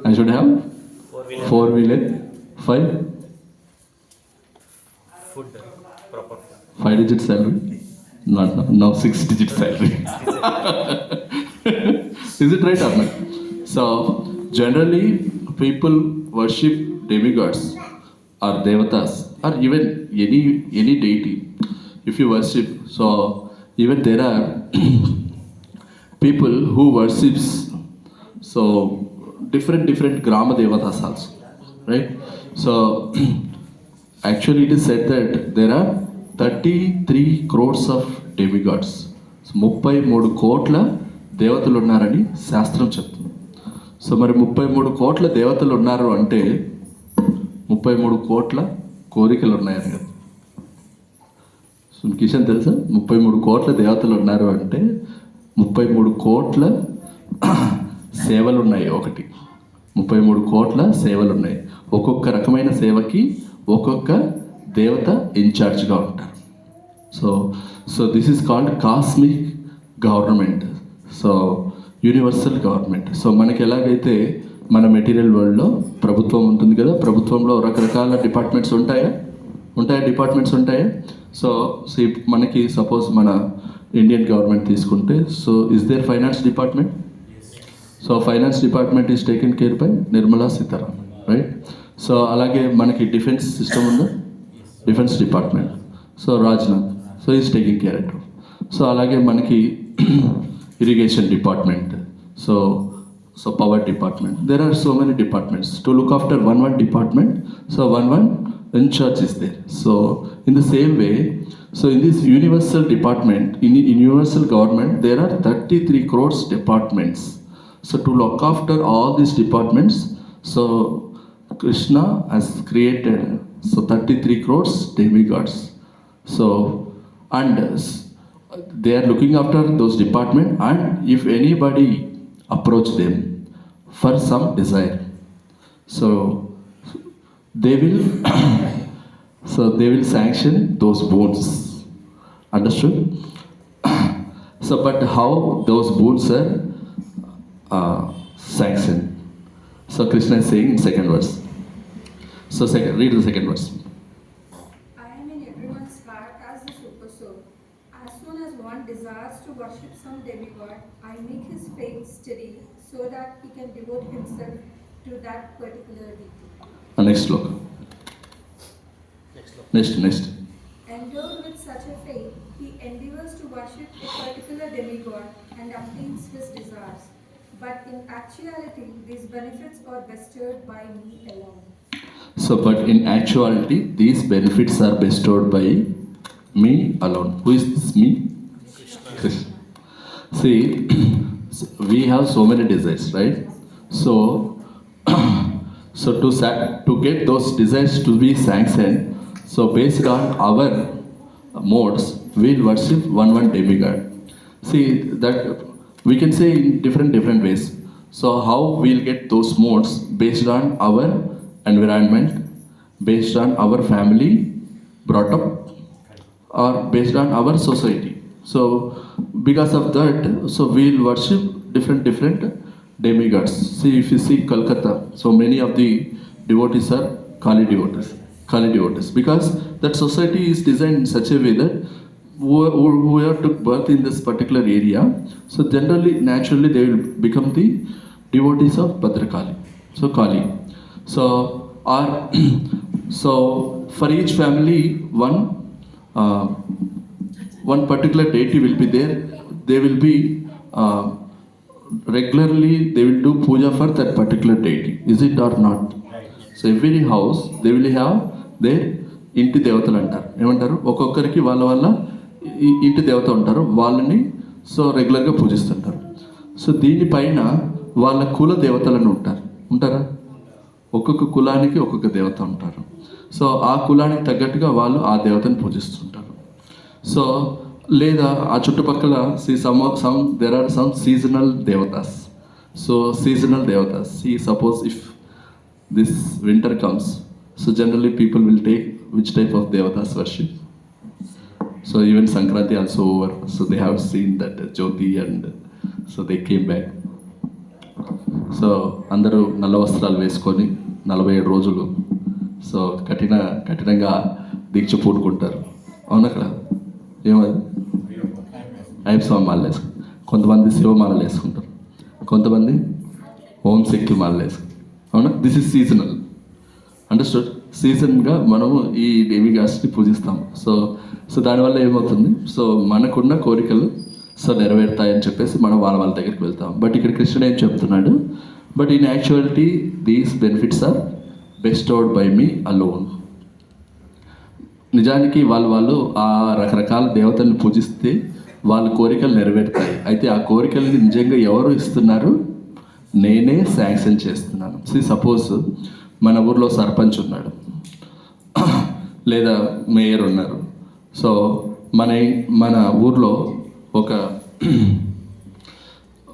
I should have 4-wheeler. 5 Food, proper food. 5-digit salary. Not now 6-digit salary. Is it right or not? So generally people worship demigods or devatas or even any deity. If you worship, so even there are people who worships so different grama devatas also, right? So actually it is said that there are 33 crores of demigods. 33 కోట్ల దేవతలు ఉన్నారని శాస్త్రం చెప్తుంది. So మరి 33 కోట్ల దేవతలు ఉన్నారు అంటే 33 కోట్ల కోరికలు ఉన్నాయని కదా. సో కిషన్ తెలుసా? 33 కోట్ల దేవతలు ఉన్నారు అంటే 33 కోట్ల సేవలు ఉన్నాయి. 33 కోట్ల సేవలు ఉన్నాయి. ఒక్కొక్క రకమైన సేవకి ఒక్కొక్క దేవత ఇన్ఛార్జ్గా ఉంటారు. So this is called cosmic government. So universal government. So మనకి ఎలాగైతే మన మెటీరియల్ వరల్డ్లో ప్రభుత్వం ఉంటుంది కదా, ప్రభుత్వంలో రకరకాల డిపార్ట్మెంట్స్ ఉంటాయా? డిపార్ట్మెంట్స్ ఉంటాయా? సో మనకి సపోజ్ మన ఇండియన్ గవర్నమెంట్ తీసుకుంటే, so is there finance department? So finance department is taken care by Nirmala Sitharaman, right? So అలాగే మనకి డిఫెన్స్ సిస్టమ్ ఉందా? Defence department. So Rajnath, so is taking care of. So అలాగే మనకి irrigation department, so power department. There are so many departments. To look after one department, so one in charge is there. So in the same way, so in this universal department, in universal government, there are 33 crores departments. So to look after all these departments, so Krishna has created so 33 crores demigods. So and they are looking after those departments, and if anybody approach them for some desire, so they will they will sanction those boons. Understood? So but how those boons are sanctioned? So Krishna is saying in second verse. So read the second verse. I am in everyone's heart as the super soul. As soon as one desires to worship some demigod, I make his faith steady so that he can devote himself to that particular deity. Next look. Next. Endowed with such a faith, he endeavors to worship a particular demigod and obtains his desires. But in actuality, these benefits are bestowed by me alone. So, but in actuality, these benefits are bestowed by me alone. Who is this me? Krishna. See, we have so many desires, right? So, to get those desires to be sanctioned, so based on our modes, we'll worship one demigod. See, that we can say in different ways. So, how we'll get those modes based on our environment, based on our family brought up, or based on our society. So because of that, so we'll worship different demigods. See, if you see Calcutta, so many of the devotees are Kali devotees, because that society is designed in such a way that whoever took birth in this particular area, so generally, naturally, they will become the devotees of Bhadrakali, so Kali. So so for each family, one particular deity will be there. They will be regularly, they will do puja for that particular deity. Is it or not? So every house, they will have their ఇంటి దేవతలు అంటారు. ఏమంటారు? ఒక్కొక్కరికి వాళ్ళ ఇంటి దేవత ఉంటారు. వాళ్ళని సో రెగ్యులర్గా పూజిస్తుంటారు. సో దీనిపైన వాళ్ళ కుల దేవతలను ఉంటారా? ఒక్కొక్క కులానికి ఒక్కొక్క దేవత ఉంటారు. సో ఆ కులానికి తగ్గట్టుగా వాళ్ళు ఆ దేవతను పూజిస్తుంటారు. సో లేదా ఆ చుట్టుపక్కల there are some seasonal devatas. So seasonal devatas. See, suppose if this winter comes, so generally people will take which type of devatas worship. So even Sankranti also over. So they have seen that Jyoti, and so they came back. So అందరూ నల్ల వస్త్రాలు వేసుకొని 47 రోజులు so కఠినంగా దీక్ష పూనుకుంటారు. అవునా కదా? ఏమది అయ్యప్ప స్వామి మాలలు వేసుకుంటారు, కొంతమంది శివమాలలు వేసుకుంటారు, కొంతమంది ఓం శక్తి మాలలు వేసుకుంటారు. అవునా? This is seasonal. అండర్స్టూడ్? సీజన్గా మనము ఈ డెమిగాడ్స్ని పూజిస్తాము. సో దానివల్ల ఏమవుతుంది? సో మనకున్న కోరికలు సో నెరవేరుతాయని చెప్పేసి మనం వాళ్ళ దగ్గరికి వెళ్తాం. బట్ ఇక్కడ కృష్ణుడు ఏం చెప్తున్నాడు? But in actuality these benefits are bestowed by me alone. నిజానికి వాళ్ళు ఆ రకరకాల దేవతలను పూజిస్తే వాళ్ళ కోరికలు నెరవేరుతాయి. అయితే ఆ కోరికలని నిజంగా ఎవరు ఇస్తున్నారు? నేనే శాంక్షన్ చేస్తున్నాను. సపోజ్ మన ఊర్లో సర్పంచ్ ఉన్నాడు, లేదా మేయర్ ఉన్నారు. సో మన ఊర్లో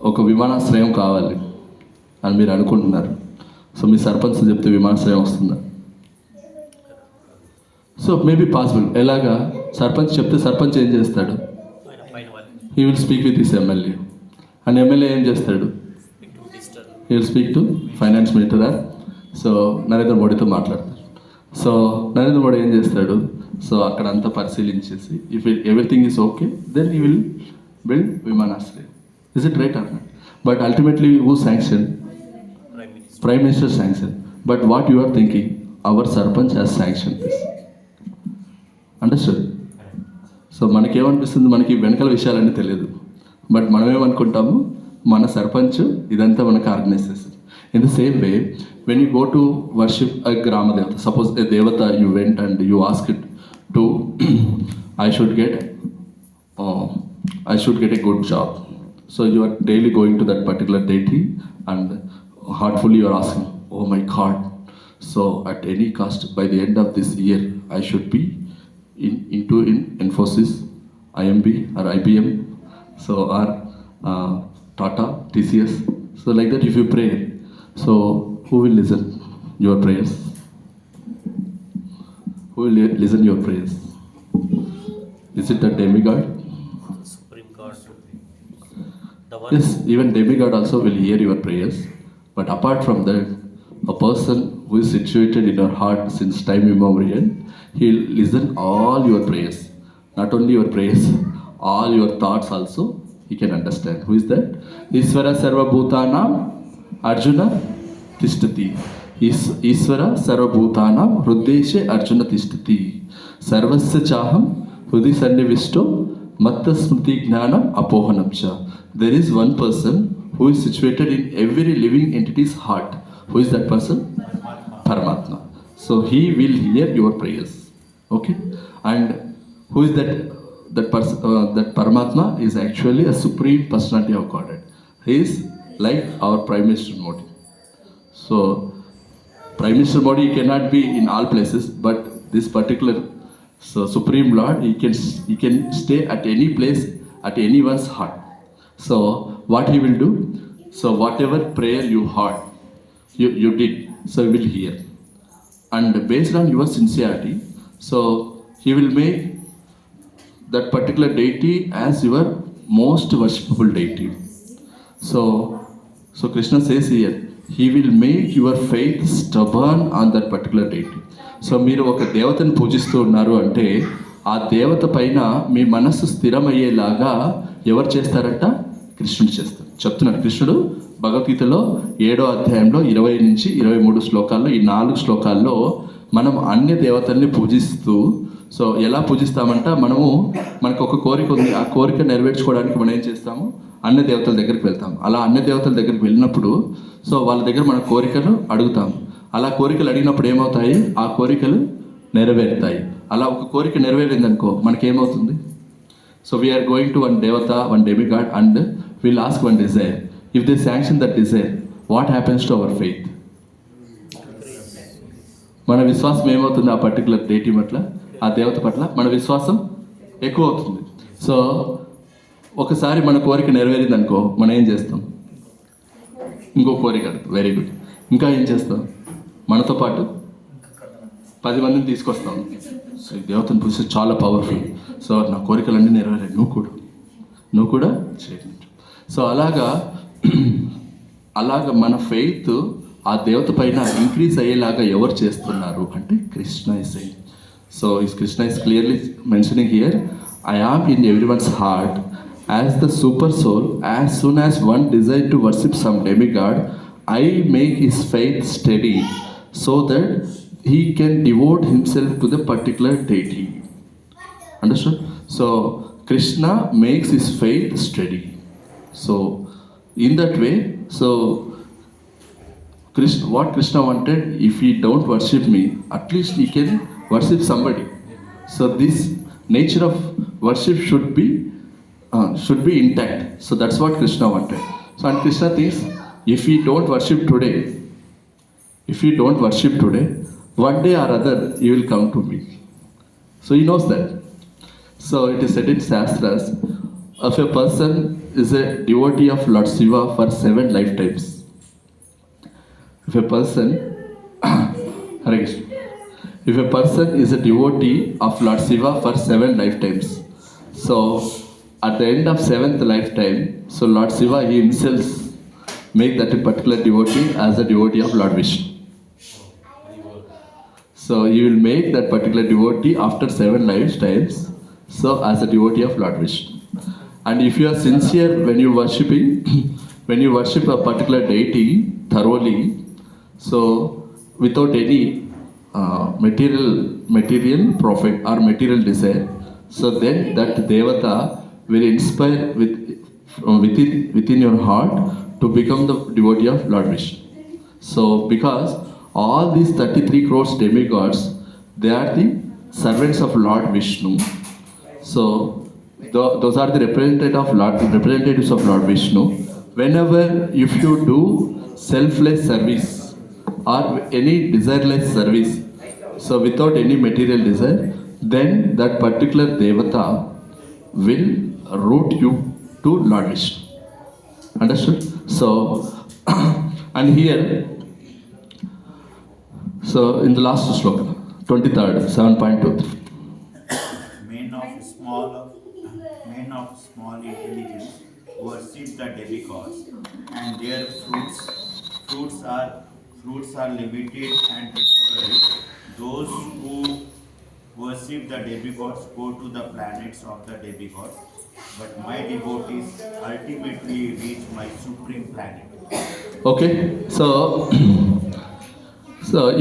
ఒక విమానాశ్రయం కావాలి అని మీరు అనుకుంటున్నారు. సో మీ సర్పంచ్ చెప్తే విమానాశ్రయం వస్తుందా? So maybe possible. ఎలాగా? సర్పంచ్ చెప్తే సర్పంచ్ ఏం చేస్తాడు? He will speak with his MLA. And MLA ఏం చేస్తాడు? He will speak to finance minister or so Narendra మోడీతో మాట్లాడతారు. సో నరేంద్ర మోడీ ఏం చేస్తాడు? సో అక్కడ అంతా పరిశీలించేసి if everything is okay then he will build Vimanashraya. Is it right or not? But ultimately, who sanctioned? Prime Minister sanctioned. But what you are thinking? Our Sarpanch has sanctioned this. Understood? So so మనకేమనిపిస్తుంది, మనకి వెనకాల విషయాలన్నీ తెలియదు. But మనం ఏమనుకుంటాము, మన సర్పంచ్ ఇదంతా మనకు organise చేస్తుంది. In the same way when you go to worship a గ్రామ దేవత, సపోజ్ ఏ దేవత you went and you ask it to I should get a good job. So you are daily going to that particular deity and heartfully you are asking, oh my God, so at any cost by the end of this year I should be in Infosys, IMB or IBM, so or Tata, TCS. So like that if you pray, so who will listen your prayers? Who will listen your prayers? Is it the demigod? Supreme God. The one. Yes, even demigod also will hear your prayers. But apart from that, a person who is situated in your heart since time immemorial, he will listen all your prayers. Not only your prayers, all your thoughts also he can understand. Who is that? Isvara Sarva Bhutanam Arjuna Tishtati. Isvara Sarva Bhutanam Hruddeshe Arjuna Tishtati. Sarvasya Chaham Hృది సన్నివిష్టో మత్త స్మృతి జ్ఞానం అపోహనంచ. There is one person who is situated in every living entity's heart. Who is that person? Paramatma. So he will hear your prayers. Okay? And who is that person? That Paramatma is actually a supreme personality of Godhead. He is like our Prime Minister Modi. So Prime Minister Modi cannot be in all places, but this particular Supreme Lord, he can stay at any place, at anyone's heart. So what he will do? So whatever prayer you heard, you did, so he will hear. And based on your sincerity, so he will make that particular deity as your most worshipful deity. So Krishna says here, he will make your faith stubborn on that particular deity. So మీరు ఒక దేవతను పూజిస్తూ ఉన్నారు అంటే ఆ దేవత పైన మీ మనస్సు స్థిరమయ్యేలాగా ఎవరు చేస్తారంట? కృష్ణుడు చేస్తారు. చెప్తున్నాడు కృష్ణుడు భగవద్గీతలో 7వ అధ్యాయంలో 20 నుంచి 23 శ్లోకాల్లో, ఈ 4 శ్లోకాల్లో మనం అన్య దేవతల్ని పూజిస్తూ, సో ఎలా పూజిస్తామంట, మనకు ఒక కోరిక ఉంది, ఆ కోరిక నెరవేర్చుకోవడానికి మనం ఏం చేస్తాము, అన్య దేవతల దగ్గరికి వెళ్తాం. అలా అన్య దేవతల దగ్గరికి వెళ్ళినప్పుడు సో వాళ్ళ దగ్గర మన కోరికను అడుగుతాము. అలా కోరికలు అడిగినప్పుడు ఏమవుతాయి, ఆ కోరికలు నెరవేరుతాయి. అలా ఒక కోరిక నెరవేరిందనుకో మనకేమవుతుంది, so we are going to one దేవత, one demigod and will ask one desire. If they sanction that desire, what happens to our faith? మన విశ్వాసం ఏమవుతుంది ఆ పర్టికులర్ డేటీ పట్ల, ఆ దేవత పట్ల మన విశ్వాసం ఎక్కువ అవుతుంది. సో ఒకసారి మన కోరిక నెరవేరిందనుకో మనం ఏం చేస్తాం, ఇంకో కోరిక అడుగుతాం. Very good. ఇంకా ఏం చేస్తాం, మనతో పాటు 10 మందిని తీసుకొస్తాం. సో ఈ దేవతను పూజిస్తే చాలా పవర్ఫుల్, సో నా కోరికలన్నీ నెరవేరాయి, నువ్వు కూడా చేయండి. సో అలాగా మన ఫెయిత్ ఆ దేవత పైన ఇంక్రీజ్ అయ్యేలాగా ఎవరు చేస్తున్నారు అంటే Krishna is saying. So Krishna is clearly mentioning here, I am in everyone's heart as the super soul. As soon as one desire to worship some demigod, I make his faith steady so that he can devote himself to the particular deity. Understood? So Krishna makes his faith steady. So in that way, so what Krishna wanted, if he don't worship me, at least he can worship somebody. So this nature of worship should be intact. So that's what Krishna wanted. So and Krishna thinks, if we don't worship today, one day or other you will come to me. So he knows that. So it is said in Shastras, if a person is a devotee of Lord Shiva for 7 lifetimes, if a person is a devotee of Lord Shiva for 7 lifetimes, so at the end of 7th lifetime, so Lord Shiva he himself make that particular devotee as a devotee of Lord Vishnu. So you will make that particular devotee after 7 lifetimes, so as a devotee of Lord Vishnu. And if you are sincere when you worship a particular deity thoroughly, so without any material profit or material desire, So then that Devata will inspire within your heart to become the devotee of Lord Vishnu. So because all these 33 crores demigods, they are the servants of Lord Vishnu. So those are the representatives of Lord Vishnu. Whenever if you do selfless service or any desireless service, so without any material desire, then that particular Devata will route you to Lord Vishnu. Understood? So, and here, so in the last sloka, 23rd, 7.23. Men of small intelligence worship the demigods, and their fruits are limited and temporary. Those who worship the demigods go to the planets of the demigods, but my devotees ultimately reach my supreme planet. Okay so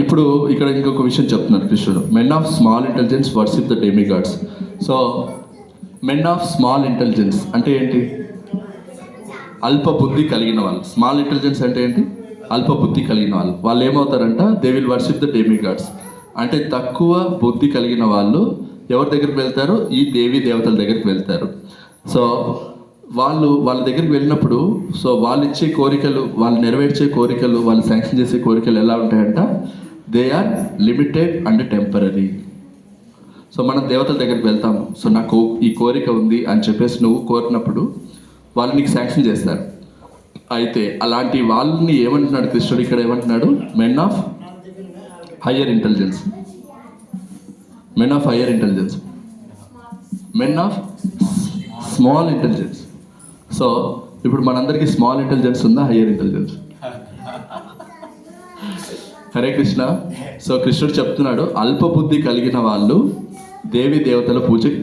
ఇప్పుడు ఇక్కడ ఇంకొక విషయం చెప్తున్నారు కృష్ణుడు. Men of small intelligence worship the demigods. So men of small intelligence అంటే ఏంటి? అల్ప బుద్ధి కలిగిన వాళ్ళు. స్మాల్ ఇంటెలిజెన్స్ అంటే ఏంటి? అల్ప బుద్ధి కలిగిన వాళ్ళు. వాళ్ళు ఏమవుతారంట? They will worship the demigods. అంటే తక్కువ బుద్ధి కలిగిన వాళ్ళు ఎవరి దగ్గరికి వెళ్తారు? ఈ దేవీ దేవతల దగ్గరికి వెళ్తారు. సో వాళ్ళ దగ్గరికి వెళ్ళినప్పుడు సో వాళ్ళు ఇచ్చే కోరికలు, వాళ్ళు నెరవేర్చే కోరికలు, వాళ్ళు శాంక్షన్ చేసే కోరికలు ఎలా ఉంటాయంట? They are limited and temporary. So మనం దేవతల దగ్గరికి వెళ్తాము. సో నాకు ఈ కోరిక ఉంది అని చెప్పేసి నువ్వు కోరినప్పుడు వాళ్ళు నీకు శాంక్షన్ చేస్తారు. అయితే అలాంటి వాళ్ళని ఏమంటున్నాడు కృష్ణుడు ఇక్కడ? ఏమంటున్నాడు? Men of higher intelligence, men of higher intelligence, men of small intelligence. So ఇప్పుడు మనందరికీ స్మాల్ ఇంటెలిజెన్స్ ఉందా? Higher intelligence? Hare Krishna. So కృష్ణుడు చెప్తున్నాడు అల్ప బుద్ధి కలిగిన వాళ్ళు దేవి దేవతల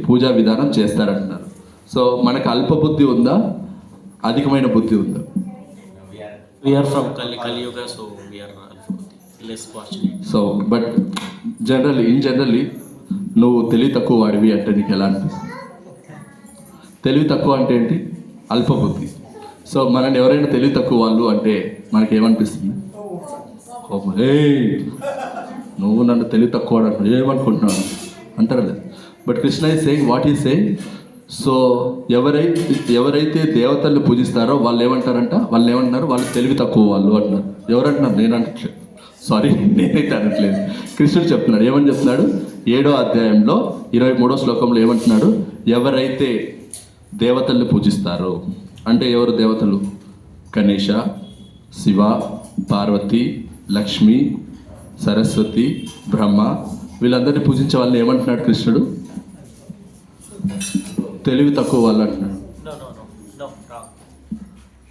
పూజా విధానం చేస్తారంటున్నారు. సో మనకు అల్ప బుద్ధి ఉందా? అధికమైన బుద్ధి ఉందా? We are from Kali Yuga, so we are less fortunate. So but generally నువ్వు తెలివి తక్కువ వాడివి అంటే నీకు ఎలా అనిపిస్తుంది? తెలివి తక్కువ అంటే ఏంటి? అల్ప బుద్ధి. సో మనల్ని ఎవరైనా తెలివి తక్కువ వాళ్ళు అంటే మనకి ఏమనిపిస్తుంది? నువ్వు నన్ను తెలివి తక్కువ అంటున్నావు, ఏమనుకుంటున్నావు అంటారా లేదు? But Krishna is saying what is saying. So ఎవరైతే దేవతల్ని పూజిస్తారో వాళ్ళు ఏమంటారంట? వాళ్ళు ఏమంటున్నారు? వాళ్ళు తెలివి తక్కువ వాళ్ళు అంటున్నారు. ఎవరంటున్నారు? నేను అంటట్లేదు, సారీ నేనైతే అనట్లేదు. కృష్ణుడు చెప్తున్నాడు. ఏమని చెప్తున్నాడు? 7వ అధ్యాయంలో 23వ శ్లోకంలో ఏమంటున్నాడు? ఎవరైతే దేవతల్ని పూజిస్తారో అంటే ఎవరు దేవతలు? గణేష, శివ, పార్వతి, లక్ష్మి, సరస్వతి, బ్రహ్మ, వీళ్ళందరినీ పూజించే వాళ్ళని ఏమంటున్నాడు కృష్ణుడు? తెలివి తక్కువ వాళ్ళు అంటున్నాడు. No, wrong.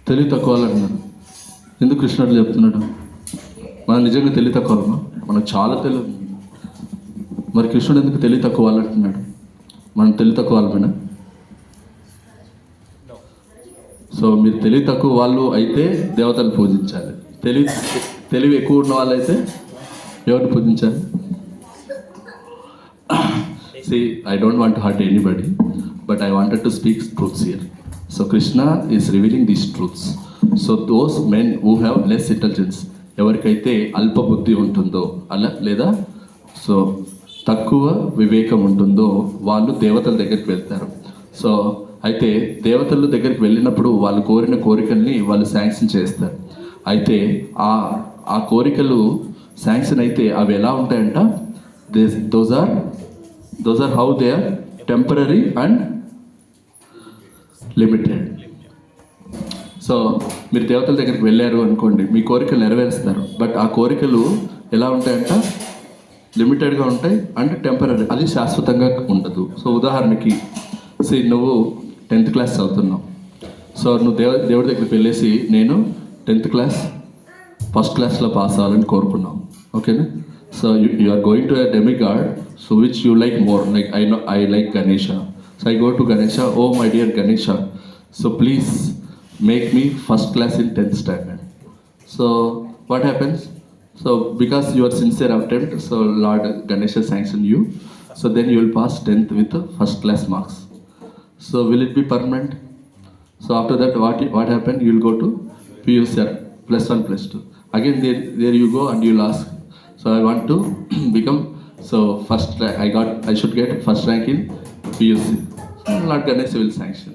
తెలివి తక్కువ వాళ్ళు అంటున్నాడు. ఎందుకు కృష్ణుడు చెప్తున్నాడు? మనం నిజంగా తెలివి తక్కువ, మనకు చాలా తెలివి. మరి కృష్ణుడు ఎందుకు తెలివి తక్కువ వాళ్ళు అంటున్నాడు? మనం తెలివి తక్కువ వాళ్ళమైనా? సో మీరు తెలివి తక్కువ వాళ్ళు అయితే దేవతలు పూజించాలి. తెలివి ఎక్కువ ఉన్న వాళ్ళైతే ఎవరిని పూజించాలి? See, I don't want to hurt anybody, but I wanted to speak truths here. So Krishna is revealing these truths. So those men who have less intelligence, ఎవరికైతే అల్ప బుద్ధి ఉంటుందో అలా లేదా సో తక్కువ వివేకం ఉంటుందో వాళ్ళు దేవతల దగ్గరికి వెళ్తారు. సో అయితే దేవతల దగ్గరికి వెళ్ళినప్పుడు వాళ్ళు కోరిన కోరికల్ని వాళ్ళు శాంక్షన్ చేస్తారు. అయితే ఆ కోరికలు శాంక్షన్ అయితే అవి ఎలా ఉంటాయంట? Those are how they are temporary and limited. So మీరు దేవతల దగ్గరికి వెళ్ళారు అనుకోండి, మీ కోరికలు నెరవేరుస్తారు. బట్ ఆ కోరికలు ఎలా ఉంటాయంట? లిమిటెడ్గా ఉంటాయి అండ్ టెంపరీ, అది శాశ్వతంగా ఉండదు. సో ఉదాహరణకి నువ్వు 10th క్లాస్ చదువుతున్నావు. సో నువ్వు దేవుడి దగ్గరికి వెళ్ళేసి నేను 10th క్లాస్ ఫస్ట్ క్లాస్లో పాస్ అవ్వాలని కోరుకున్నావు. ఓకేనా? So you are going to a demigod, so which you like more. Like I like Ganesha. So I go to Ganesha, oh my dear Ganesha, so please make me first class in 10th standard. So what happens? So because you are sincere attempt, so Lord Ganesha sanction you. So then you will pass 10th with first class marks. So will it be permanent? So after that, what happened? You will go to PUC +1 +2. Again there you go and you will ask. So I want to become first rank. I should get first rank in PUC. So Lord Ganesh will sanction.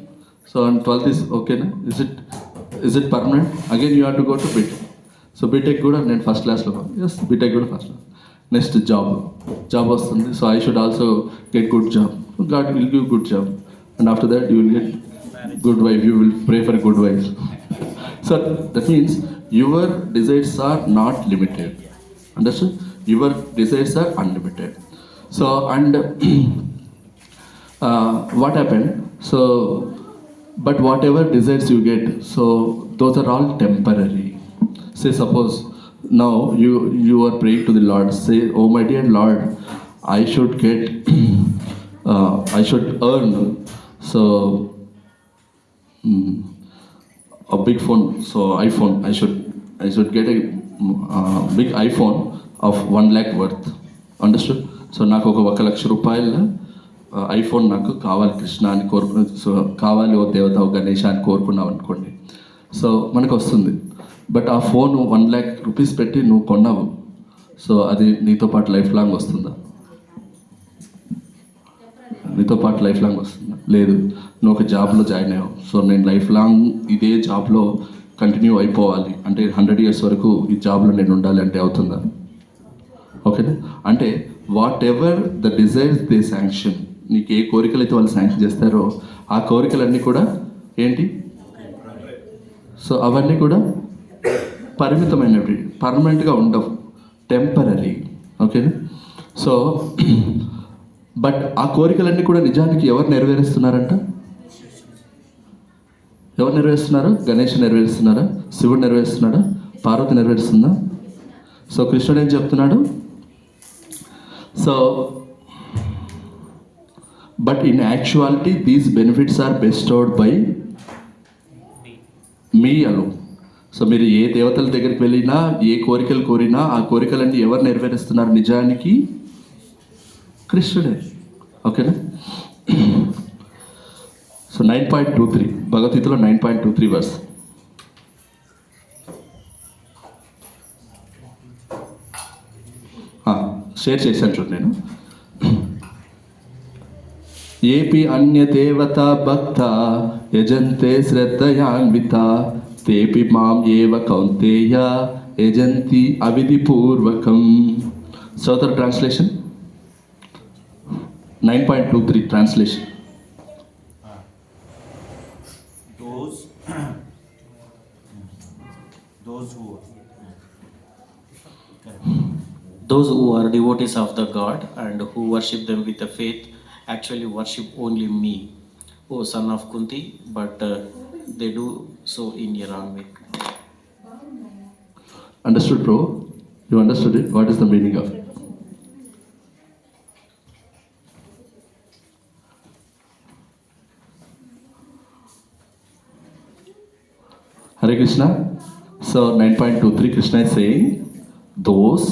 So on 12th is okay na? Is it permanent? Again you have to go to BTech. So BTech కూడా నేను first క్లాస్లో yes BTech కూడా first class. Next job వస్తుంది. So I should also get good job. God will give good job and after that you will get good wife, you will pray for a good wife. So that means your desires are not limited. Understood? Your desires are unlimited. So and what happened? So but whatever desires you get, so those are all temporary. Say suppose now you are praying to the Lord. Say, oh my dear Lord, I should get I should earn a big phone, so iPhone. I should get a big iPhone of 1 lakh worth. Understood? So నాకు ఒక 1 లక్ష రూపాయల iPhone నాకు కావాలి కృష్ణ అని so కావాలి ఓ దేవత ఓ గణేష అని కోరుకున్నావు అనుకోండి. సో మనకు వస్తుంది. బట్ ఆ ఫోన్ 1 lakh రూపీస్ పెట్టి నువ్వు కొన్నావు. సో అది నీతో పాటు లైఫ్ లాంగ్ వస్తుందా? నీతో పాటు లైఫ్ లాంగ్ వస్తుందా? లేదు. నువ్వు ఒక జాబ్లో జాయిన్ అయ్యావు. సో నేను లైఫ్ లాంగ్ ఇదే జాబ్లో కంటిన్యూ అయిపోవాలి అంటే 100 years వరకు ఈ జాబ్లో నేను ఉండాలి అంటే అవుతుందా? ఓకేనా? అంటే what ever the desires they sanction, నీకు ఏ కోరికలు అయితే వాళ్ళు శాంక్షన్ చేస్తారో ఆ కోరికలన్నీ కూడా ఏంటి? సో అవన్నీ కూడా పరిమితమైనవి, పర్మనెంట్గా ఉండవు, టెంపరీ. ఓకేనా? సో బట్ ఆ కోరికలన్నీ కూడా నిజానికి ఎవరు నెరవేరుస్తున్నారంట? ఎవరు నెరవేరుస్తున్నారు? గణేష్ నెరవేరుస్తున్నారా? శివుడు నెరవేరుస్తున్నాడా? పార్వతి నెరవేరుస్తుందా? సో కృష్ణుడు ఏం చెప్తున్నాడు? So but in actuality these benefits are bestowed by me alone. So మీరు ఏ దేవతల దగ్గరికి వెళ్ళినా ఏ కోరికలు కోరినా ఆ కోరికలన్నీ ఎవరు నెరవేరుస్తున్నారు? నిజానికి కృష్ణుడే. ఓకేనా? సో 9.23 భగవద్గీతలో 9.23 verse. షేర్ చేశాను చూడు నేను. ఏపి అన్య దేవత భక్త యజంతే శ్రద్ధయాన్విత తేపి మాం ఏవ కౌంతేయ యజంతి అవిధిపూర్వకం. So the translation 9.23 translation. Those who are devotees of the God and who worship them with the faith actually worship only me, O son of Kunti, but they do so in a wrong way. Understood, bro? You understood it? What is the meaning of it? Hare Krishna. So 9.23 Krishna is saying those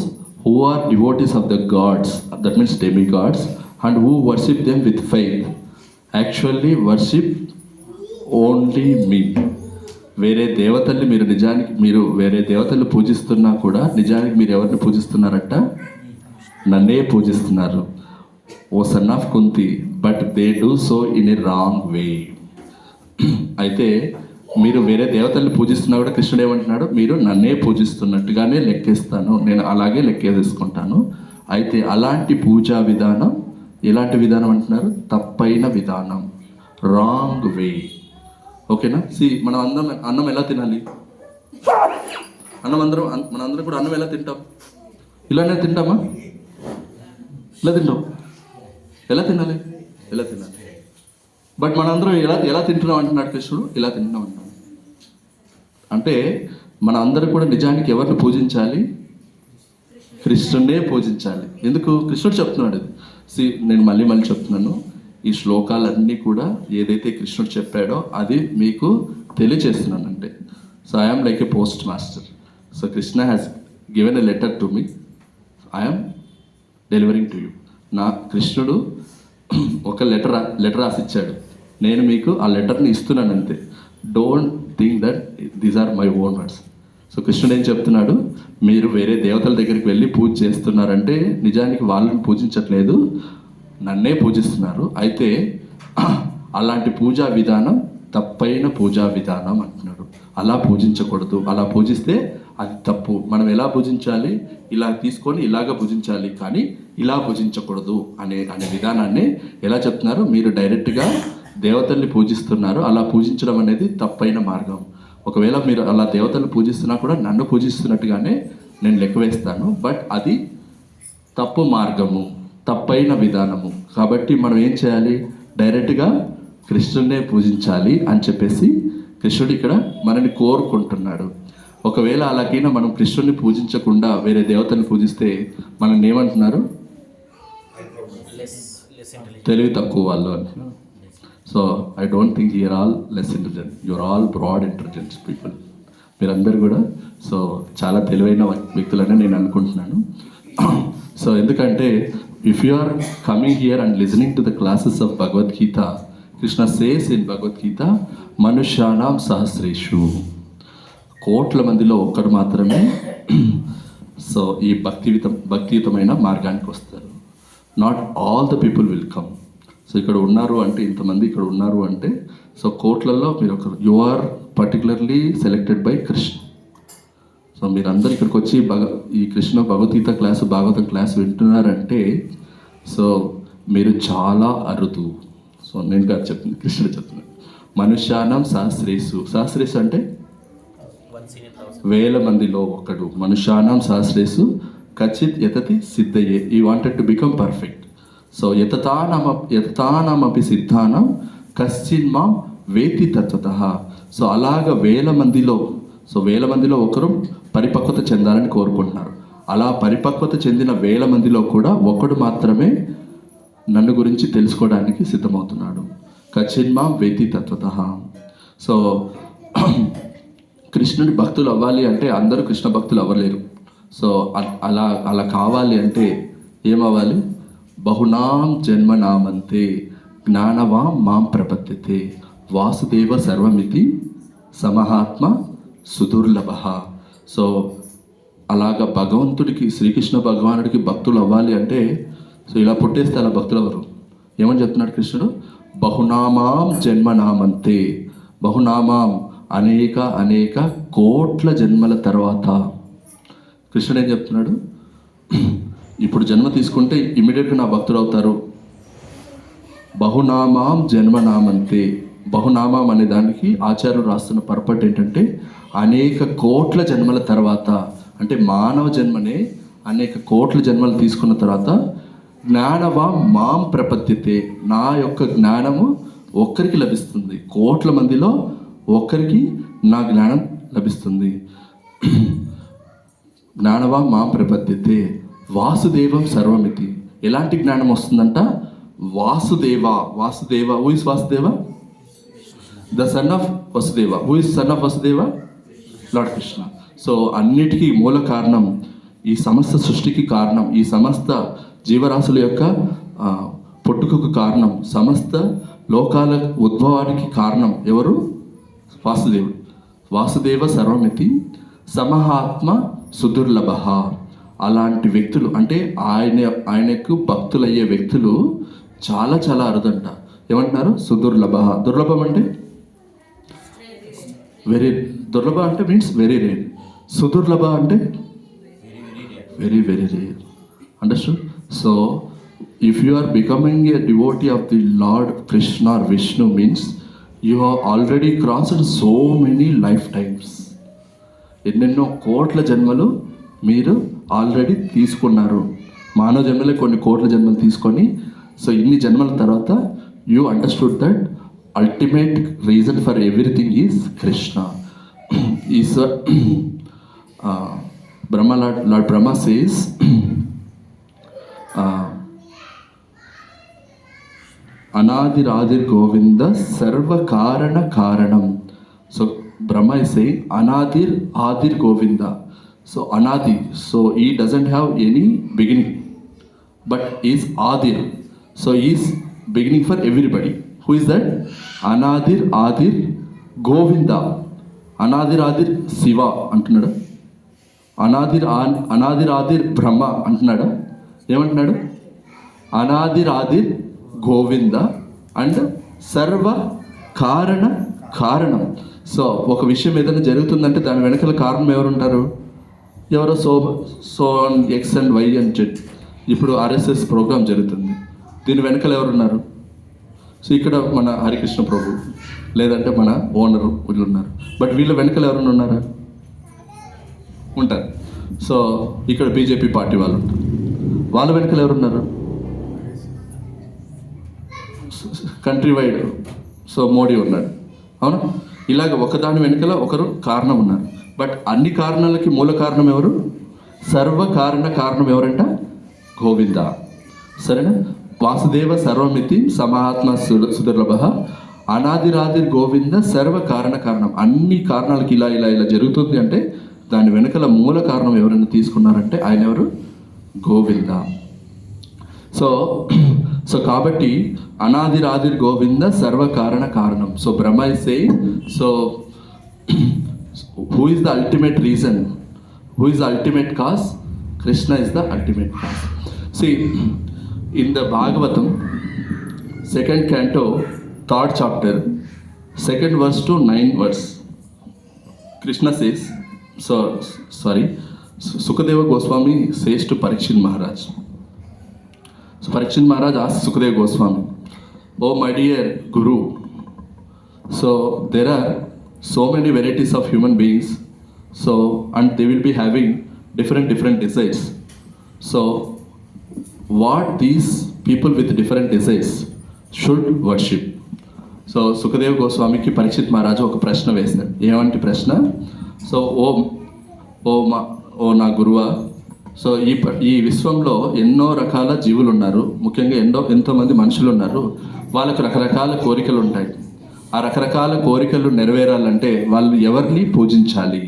who are devotees of the gods, that means demigods, and who worship them with faith actually worship only me. వేరే దేవతల్ని మీరు నిజానికి మీరు వేరే దేవతల్ని పూజిస్తున్నా కూడా నిజానికి మీరు ఎవరిని పూజిస్తున్నారట? నన్నే పూజిస్తున్నారు. O son of Kunti, but they do so in a wrong way. అయితే మీరు వేరే దేవతల్ని పూజిస్తున్నా కూడా కృష్ణుడు ఏమంటున్నాడు? మీరు నన్నే పూజిస్తున్నట్టుగానే లెక్కేస్తాను, నేను అలాగే లెక్కేసుకుంటాను. అయితే అలాంటి పూజా విధానం ఎలాంటి విధానం అంటున్నారు? తప్పైన విధానం, రాంగ్ వే. ఓకేనా? మనం అన్నం ఎలా తినాలి? మనందరం కూడా అన్నం ఎలా తింటాం? ఇలానే తింటామా? ఎలా తింటాం? ఎలా తినాలి? బట్ మనందరం ఎలా తింటున్నాం అంటున్నాడు కృష్ణుడు. ఇలా తింటున్నాం అంటున్నాడు. అంటే మన అందరం కూడా నిజానికి ఎవరిని పూజించాలి? కృష్ణుడే పూజించాలి. ఎందుకు? కృష్ణుడు చెప్తున్నాడు. నేను మళ్ళీ చెప్తున్నాను, ఈ శ్లోకాలన్నీ కూడా ఏదైతే కృష్ణుడు చెప్పాడో అది మీకు తెలియచేస్తున్నాను. అంటే so I'm like A post master. So Krishna has given a letter to me, I'm delivering to you. నా కృష్ణుడు ఒక లెటర్ రాసిచ్చాడు, నేను మీకు ఆ లెటర్ని ఇస్తున్నాను అంతే. Don't think that these are my own words. So కృష్ణుడు ఏం చెప్తున్నాడు, మీరు వేరే దేవతల దగ్గరికి వెళ్ళి పూజ చేస్తున్నారంటే నిజానికి వాళ్ళని పూజించట్లేదు, నన్నే పూజిస్తున్నారు. అయితే అలాంటి పూజా విధానం తప్పైన పూజా విధానం అంటున్నాడు. అలా పూజించకూడదు, అలా పూజిస్తే అది తప్పు. మనం ఎలా పూజించాలి, ఇలా తీసుకొని ఇలాగ పూజించాలి, కానీ ఇలా పూజించకూడదు అనే విధానాన్ని ఎలా చెప్తున్నారు, మీరు డైరెక్ట్గా దేవతల్ని పూజిస్తున్నారు, అలా పూజించడం అనేది తప్పైన మార్గం. ఒకవేళ మీరు అలా దేవతల్ని పూజిస్తున్నా కూడా నన్ను పూజిస్తున్నట్టుగానే నేను లెక్క వేస్తాను, బట్ అది తప్పు మార్గము, తప్పైన విధానము. కాబట్టి మనం ఏం చేయాలి, డైరెక్ట్గా కృష్ణుడినే పూజించాలి అని చెప్పేసి కృష్ణుడు ఇక్కడ మనని కోరుకుంటున్నాడు. ఒకవేళ అలాగైనా మనం కృష్ణుడిని పూజించకుండా వేరే దేవతల్ని పూజిస్తే మనల్ని ఏమంటున్నారు, తెలివి తక్కువ వాళ్ళు అంటున్నారు. So I don't think you're all less intelligent, you're all broad intelligence people. మీరందరూ కూడా సో చాలా తెలివైన వ్యక్తులని నేను అనుకుంటున్నాను. సో ఎందుకంటే if you are coming here and listening to the classes of Bhagavad Gita, Krishna says in Bhagavad Gita, మనుష్యానాం సహస్రేషు, కోట్ల మందిలో ఒక్కడు మాత్రమే సో ఈ భక్తియుతమైన మార్గానికి వస్తారు. Not all the people will come. So ఇక్కడ ఉన్నారు అంటే, ఇంతమంది ఇక్కడ ఉన్నారు అంటే, సో కోట్లలో మీరు ఒకరు, you are particularly selected by Krishna. So మీరందరూ ఇక్కడికి వచ్చి ఈ కృష్ణ భగవద్గీత క్లాసు, భాగవతం క్లాసు వింటున్నారంటే సో మీరు చాలా అరుదు. సో నేను కాదు చెప్తున్నాను, కృష్ణుడు చెప్తున్నాను. మనుష్యానం సహస్రేషు, సహస్రేషు అంటే వేల మందిలో ఒకడు. మనుష్యానం సహస్రేషు కచిత్ యతతి సిద్ధయే, he wanted to become perfect. So యతతానమపి సిద్ధానం కశ్చిన్ మాం వేతి తత్వతః. సో అలాగ వేల మందిలో ఒకరు పరిపక్వత చెందాలని కోరుకుంటున్నారు. అలా పరిపక్వత చెందిన వేల మందిలో కూడా ఒకడు మాత్రమే నన్ను గురించి తెలుసుకోవడానికి సిద్ధమవుతున్నాడు. కచ్చిన్ మాం వేతి తత్వతః. సో కృష్ణుడి భక్తులు అవ్వాలి అంటే అందరూ కృష్ణ భక్తులు అవ్వలేరు. సో అలా కావాలి అంటే ఏమవ్వాలి, బహునాం జన్మనామంతే జ్ఞానవాం మాం ప్రపద్యతే వాసుదేవ సర్వమితి సమహాత్మ సుదుర్లభ. సో అలాగ భగవంతుడికి, శ్రీకృష్ణ భగవానుడికి భక్తులు అవ్వాలి అంటే సో ఇలా పుట్టేస్తే అలా భక్తులు ఎవరు, ఏమని చెప్తున్నాడు కృష్ణుడు, బహునామాం జన్మనామంతే. బహునామాం అనేక కోట్ల జన్మల తర్వాత. కృష్ణుడు ఏం చెప్తున్నాడు, ఇప్పుడు జన్మ తీసుకుంటే ఇమ్మీడియట్గా నా భక్తులు అవుతారు. బహునామాం జన్మనామంతే. బహునామాం అనే దానికి ఆచార్యులు రాస్తున్న పర్పట్ ఏంటంటే అనేక కోట్ల జన్మల తర్వాత, అంటే మానవ జన్మనే అనేక కోట్ల జన్మలు తీసుకున్న తర్వాత జ్ఞానవాం మాం ప్రపద్యతే, నా యొక్క జ్ఞానము ఒక్కరికి లభిస్తుంది. కోట్ల మందిలో ఒక్కరికి నా జ్ఞానం లభిస్తుంది. జ్ఞానవాం మాం ప్రపద్యతే వాసుదేవం సర్వమితి. ఎలాంటి జ్ఞానం వస్తుందంట, Vasudeva. Who is Vasudeva? The son of Vasudeva. Who is son of Vasudeva? Lord Krishna. So అన్నిటికీ మూల కారణం, ఈ సమస్త సృష్టికి కారణం, ఈ సమస్త జీవరాశుల యొక్క పుట్టుకకు కారణం, సమస్త లోకాల ఉద్భవానికి కారణం ఎవరు? వాసుదేవుడు. వాసుదేవ సర్వమితి సమహాత్మ సుదుర్లభ. అలాంటి వ్యక్తులు అంటే ఆయనకు భక్తులయ్యే వ్యక్తులు చాలా చాలా అరుదంట. ఏమంటున్నారు? సుదుర్లభ. దుర్లభం అంటే వెరీ, దుర్లభ అంటే మీన్స్ వెరీ రేర్. సుదుర్లభ అంటే very very rare. Understood? So if you are becoming a devotee of the Lord Krishna or Vishnu means you have already crossed so many lifetimes. ఎన్నెన్నో కోట్ల జన్మలు మీరు ఆల్రెడీ తీసుకున్నారు. మానవ జన్మలే కొన్ని కోట్ల జన్మలు తీసుకొని, సో ఇన్ని జన్మల తర్వాత you understood that ultimate reason for everything is Krishna. Is Lord Brahma says Anadiradir Govinda Sarva Karana Karanam. So Brahma is saying Adir Govinda. So Anadi, so he doesn't have any beginning. but is Adir. So he is beginning for everybody. Who is that? Anadir Adir Govinda. Anadir Adir Shiva అంటున్నాడు. అనాదిర్ ఆదిర్ బ్రహ్మ అంటున్నాడా? ఏమంటున్నాడు? అనాదిర్ ఆదిర్ Govinda and సర్వ కారణం. So ఒక విషయం ఏదైనా జరుగుతుందంటే దాని వెనకాల కారణం ఎవరు ఉంటారు? ఎవరో so X and Y and Z. ఇప్పుడు ఆర్ఎస్ఎస్ ప్రోగ్రామ్ జరుగుతుంది, దీని వెనకాల ఎవరున్నారు? సో ఇక్కడ మన హరికృష్ణ ప్రభు లేదంటే మన ఓనరు వీళ్ళు ఉన్నారు. బట్ వీళ్ళ వెనకాల ఎవరైనా ఉన్నారా? ఉంటారు. సో ఇక్కడ బీజేపీ పార్టీ వాళ్ళు ఉంటారు, వాళ్ళ వెనకాల ఎవరున్నారు? కంట్రీ వైడ్ సో మోడీ ఉన్నాడు, అవునా? ఇలాగ ఒకదాని వెనకాల ఒకరు కారణం ఉన్నారు. బట్ అన్ని కారణాలకి మూల కారణం ఎవరు? కారణం ఎవరంట? గోవింద. సరేనా? వాసుదేవ సర్వమితి సమాత్మ సుదుర్లభ అనాదిరాదిర్ గోవింద సర్వ కారణం. అన్ని కారణాలకి ఇలా ఇలా ఇలా జరుగుతుంది అంటే దాని వెనకాల మూల కారణం ఎవరైనా తీసుకున్నారంటే ఆయన ఎవరు? గోవింద. సో కాబట్టి అనాదిరాదిర్ గోవింద సర్వ కారణం. So Brahma is saying, so who is the ultimate reason? Who is the ultimate cause? Krishna is the ultimate cause. See, in the Bhagavatam, 2nd canto, 3rd chapter, 2nd verse to 9th verse, Krishna says, Sukadeva Goswami says to Parikshit Maharaj. So Parikshit Maharaj asks Sukadeva Goswami, "Oh my dear Guru, so there are so many varieties of human beings, so and they will be having different desires. So what these people with different desires should worship?" So Sukhdev గోస్వామికి పరీక్షిత్ మహారాజు ఒక ప్రశ్న వేస్తాడు. ఏమంటే ప్రశ్న? So ఓ నా గురువా, so ఈ విశ్వంలో ఎన్నో రకాల జీవులు ఉన్నారు, ముఖ్యంగా ఎంతోమంది మనుషులు ఉన్నారు. వాళ్ళకు రకరకాల కోరికలు ఉంటాయి. ఆ రకరకాల కోరికలు నెరవేరాలంటే వాళ్ళు ఎవరిని పూజించాలి?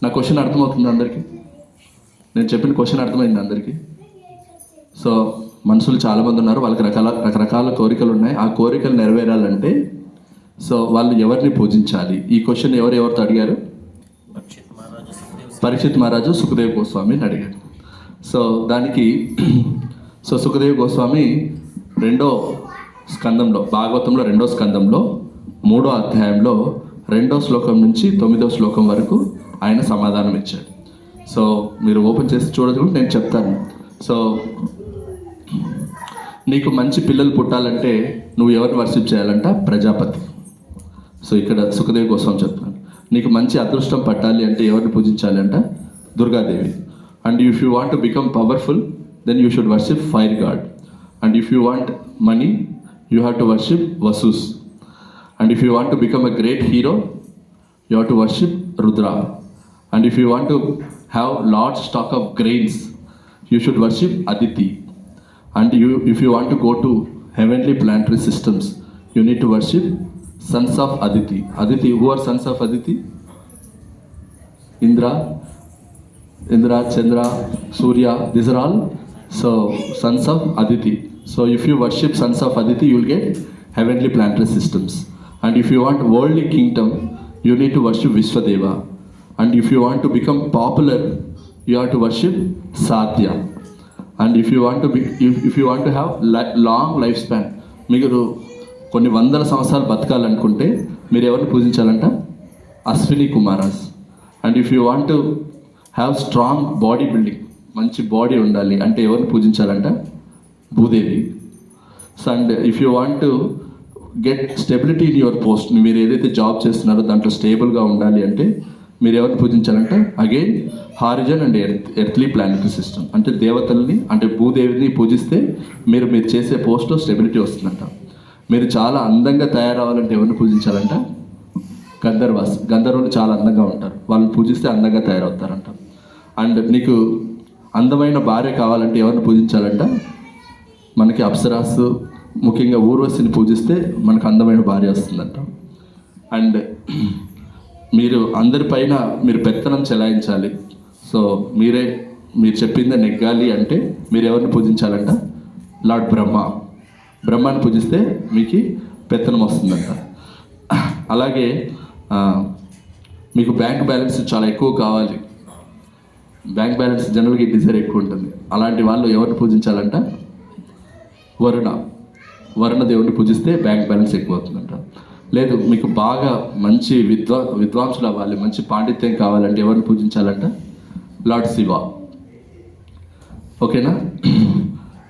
నా క్వశ్చన్ అర్థమవుతుంది అందరికీ? నేను చెప్పిన క్వశ్చన్ అర్థమైంది అందరికీ? సో మనుషులు చాలామంది ఉన్నారు, వాళ్ళకి రకరకాల కోరికలు ఉన్నాయి. ఆ కోరికలు నెరవేరాలంటే సో వాళ్ళు ఎవరిని పూజించాలి? ఈ క్వశ్చన్ ఎవరితో అడిగారు? పరీక్షిత్ మహారాజు సుఖదేవ్ గోస్వామిని అడిగాడు. సో దానికి సో సుఖదేవ్ గోస్వామి 2వ స్కందంలో, భాగవతంలో 2వ స్కందంలో 3వ అధ్యాయంలో 2వ శ్లోకం నుంచి 9వ శ్లోకం వరకు ఆయన సమాధానం ఇచ్చాడు. సో మీరు ఓపెన్ చేసి చూడదు, నేను చెప్తాను. సో నీకు మంచి పిల్లలు పుట్టాలంటే నువ్వు ఎవరిని వర్షిప్ చేయాలంట? ప్రజాపతి. సో ఇక్కడ సుఖదేవ్ గోస్వామి చెప్తున్నాను. నీకు మంచి అదృష్టం పట్టాలి అంటే ఎవరిని పూజించాలి అంట? Durgadevi. And if you want to become powerful then you should worship fire god. And if you want money you have to worship Vasus. And if you want to become a great hero, you have to worship Rudra. And if you want to have large stock of grains, you should worship Aditi. And if you want to go to heavenly planetary systems, you need to worship sons of Aditi. Aditi, who are sons of Aditi? Indra, Chandra, Surya, these are all so sons of Aditi. So if you worship sons of Aditi, you will get heavenly planetary systems. And if you want worldly kingdom, you need to worship Vishwadeva. And if you want to become popular, you have to worship Satya. And if you want to have long lifespan, మీరు కొన్ని వందల సంవత్సరాలు బతకాలనుకుంటే మీరు ఎవరిని పూజించాలంట? Ashwini Kumaras. And if you want to have strong body building, మంచి body ఉండాలి అంటే ఎవరిని పూజించాలంట? Bhudevi. So and if you want to get stability in your post, మీరు ఏదైతే జాబ్ చేస్తున్నారో దాంట్లో స్టేబుల్గా ఉండాలి అంటే మీరు ఎవరిని పూజించాలంటే again horizon and earthly planetary system, అంటే దేవతల్ని అంటే భూదేవిని పూజిస్తే మీరు చేసే పోస్ట్లో స్టెబిలిటీ వస్తుందంట. మీరు చాలా అందంగా తయారవ్వాలంటే ఎవరిని పూజించాలంట? గంధర్వులు చాలా అందంగా ఉంటారు, వాళ్ళని పూజిస్తే అందంగా తయారవుతారంట. అండ్ నీకు అందమైన భార్య కావాలంటే ఎవరిని పూజించాలంట? మనకి అప్సరాసు, ముఖ్యంగా ఊర్వశిని పూజిస్తే మనకు అందమైన భార్య వస్తుందంట. అండ్ మీరు అందరిపైన మీరు పెత్తనం చెలాయించాలి, సో మీరే మీరు చెప్పిందే నెగ్గాలి అంటే మీరు ఎవరిని పూజించాలంట? లార్డ్ బ్రహ్మాన్ని పూజిస్తే మీకు పెత్తనం వస్తుందంట. అలాగే మీకు బ్యాంక్ బ్యాలెన్స్ చాలా ఎక్కువ కావాలి, బ్యాంక్ బ్యాలెన్స్ జనరల్గా డిజైర్ ఎక్కువ ఉంటుంది. అలాంటి వాళ్ళు ఎవరిని పూజించాలంట? వరుణ దేవుడిని పూజిస్తే బ్యాంక్ బ్యాలెన్స్ ఎక్కువ అవుతుందంట. లేదు మీకు బాగా మంచి విద్వాంసులు అవ్వాలి, మంచి పాండిత్యం కావాలంటే ఎవరిని పూజించాలంట? లార్డ్ శివ. ఓకేనా?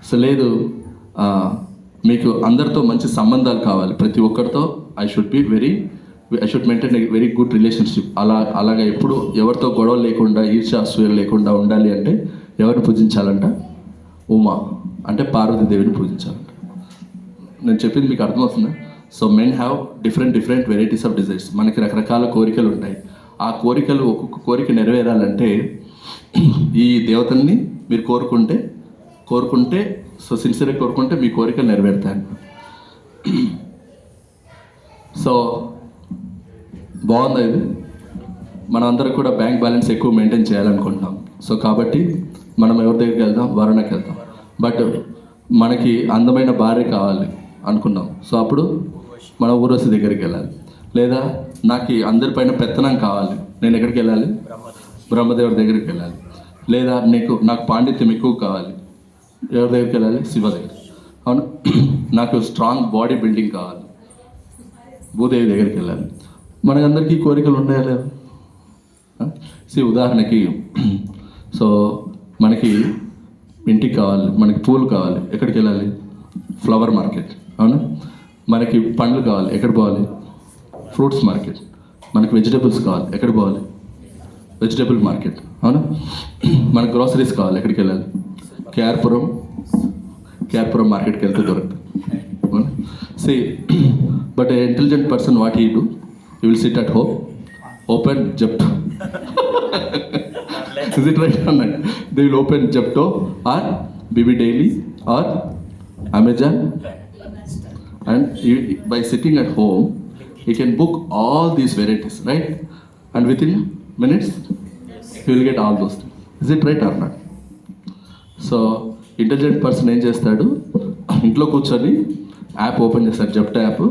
సో లేదు మీకు అందరితో మంచి సంబంధాలు కావాలి, ప్రతి ఒక్కరితో I should maintain a very good relationship. అలాగా ఎప్పుడు ఎవరితో గొడవలు లేకుండా, ఈర్ష్యాసూయలు లేకుండా ఉండాలి అంటే ఎవరిని పూజించాలంట? ఉమా అంటే పార్వతీదేవిని పూజించాలంట. నేను చెప్పింది మీకు అర్థమవుతుందా? So men have different varieties of desires. మనకి రకరకాల కోరికలు ఉంటాయి. ఆ కోరికలు ఒక్కొక్క కోరిక నెరవేరాలంటే ఈ దేవతల్ని మీరు కోరుకుంటే సో సిన్సియర్గా కోరుకుంటే మీ కోరికలు నెరవేరుతాయి. సో బాగుందా ఇది? మనం అందరం కూడా బ్యాంక్ బ్యాలెన్స్ ఎక్కువ మెయింటైన్ చేయాలనుకుంటున్నాం. సో కాబట్టి మనం ఎవరి దగ్గరికి వెళ్దాం? వరుణకి వెళ్దాం. బట్ మనకి అందమైన భార్య కావాలి అనుకున్నాం. సో అప్పుడు మన ఊర్వశి దగ్గరికి వెళ్ళాలి. లేదా నాకు అందరిపైన పెత్తనం కావాలి, నేను ఎక్కడికి వెళ్ళాలి? బ్రహ్మదేవుడి దగ్గరికి వెళ్ళాలి. లేదా నాకు పాండిత్యం ఎక్కువ కావాలి, ఎవరి దగ్గరికి వెళ్ళాలి? శివ దగ్గర. అవును. నాకు స్ట్రాంగ్ బాడీ బిల్డింగ్ కావాలి, భూదేవి దగ్గరికి వెళ్ళాలి. మనకందరికీ కోరికలు ఉన్నాయా లేదా? ఉదాహరణకి సో మనకి ఇంటికి కావాలి, మనకి పూలు కావాలి, ఎక్కడికి వెళ్ళాలి? Flower market. అవునా? మనకి పండ్లు కావాలి, ఎక్కడ పోవాలి? Fruits market. మనకి వెజిటేబుల్స్ కావాలి, ఎక్కడ పోవాలి? Vegetable market. అవునా? మనకు గ్రోసరీస్ కావాలి, ఎక్కడికి వెళ్ళాలి? కేఆర్పురం మార్కెట్కి వెళ్తే దొరుకుతుంది. అవునా? But intelligent person what he do? He will sit at home, open Zepto. Is it right or not? They will open Zepto or BB Daily or Amazon, and by sitting at home, he can book all these varieties, right? And within minutes, he will get all those things. Is it right or not? So, intelligent person ఏం చేస్తాడు? ఇంట్లో కూర్చొని app open చేస్తాడు, Zepto app.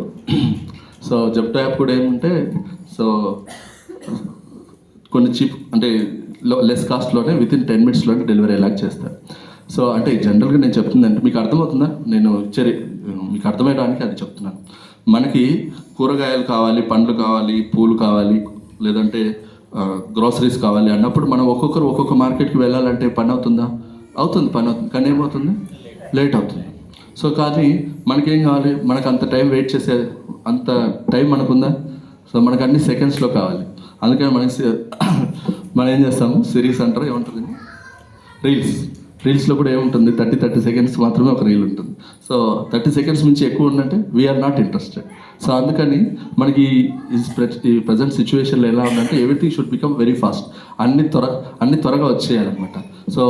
So Zepto app కూడా ఏమంటే so కొన్ని cheap అంటే less కాస్ట్లోనే within 10 minutesలోనే delivery ఎలా చేస్తారు. సో అంటే జనరల్గా నేను చెప్తుందంటే మీకు అర్థమవుతుందా? నేను మీకు అర్థమయ్యడానికి అది చెప్తున్నాను. మనకి కూరగాయలు కావాలి, పండ్లు కావాలి, పూలు కావాలి, లేదంటే గ్రోసరీస్ కావాలి అన్నప్పుడు మనం ఒక్కొక్క మార్కెట్కి వెళ్ళాలంటే పని అవుతుందా? అవుతుంది, పని అవుతుంది. కానీ ఏమవుతుంది? లేట్ అవుతుంది. సో కానీ మనకేం కావాలి? మనకు అంత టైం వెయిట్ చేసే అంత టైం మనకుందా? సో మనకు అన్ని సెకండ్స్లో కావాలి. అందుకని మనం ఏం చేస్తాము? సిరీస్ అంటారు, ఏముంటుంది? రీల్స్లో కూడా ఏముంటుంది? 30 seconds మాత్రమే ఒక రీల్ ఉంటుంది. సో 30 seconds నుంచి ఎక్కువ ఉందంటే వీఆర్ నాట్ ఇంట్రెస్టెడ్. సో అందుకని మనకి ఈ ప్రజెంట్ సిచ్యువేషన్లో ఎలా ఉందంటే everything should become very fast. అన్ని త్వరగా వచ్చేయాలన్నమాట. సో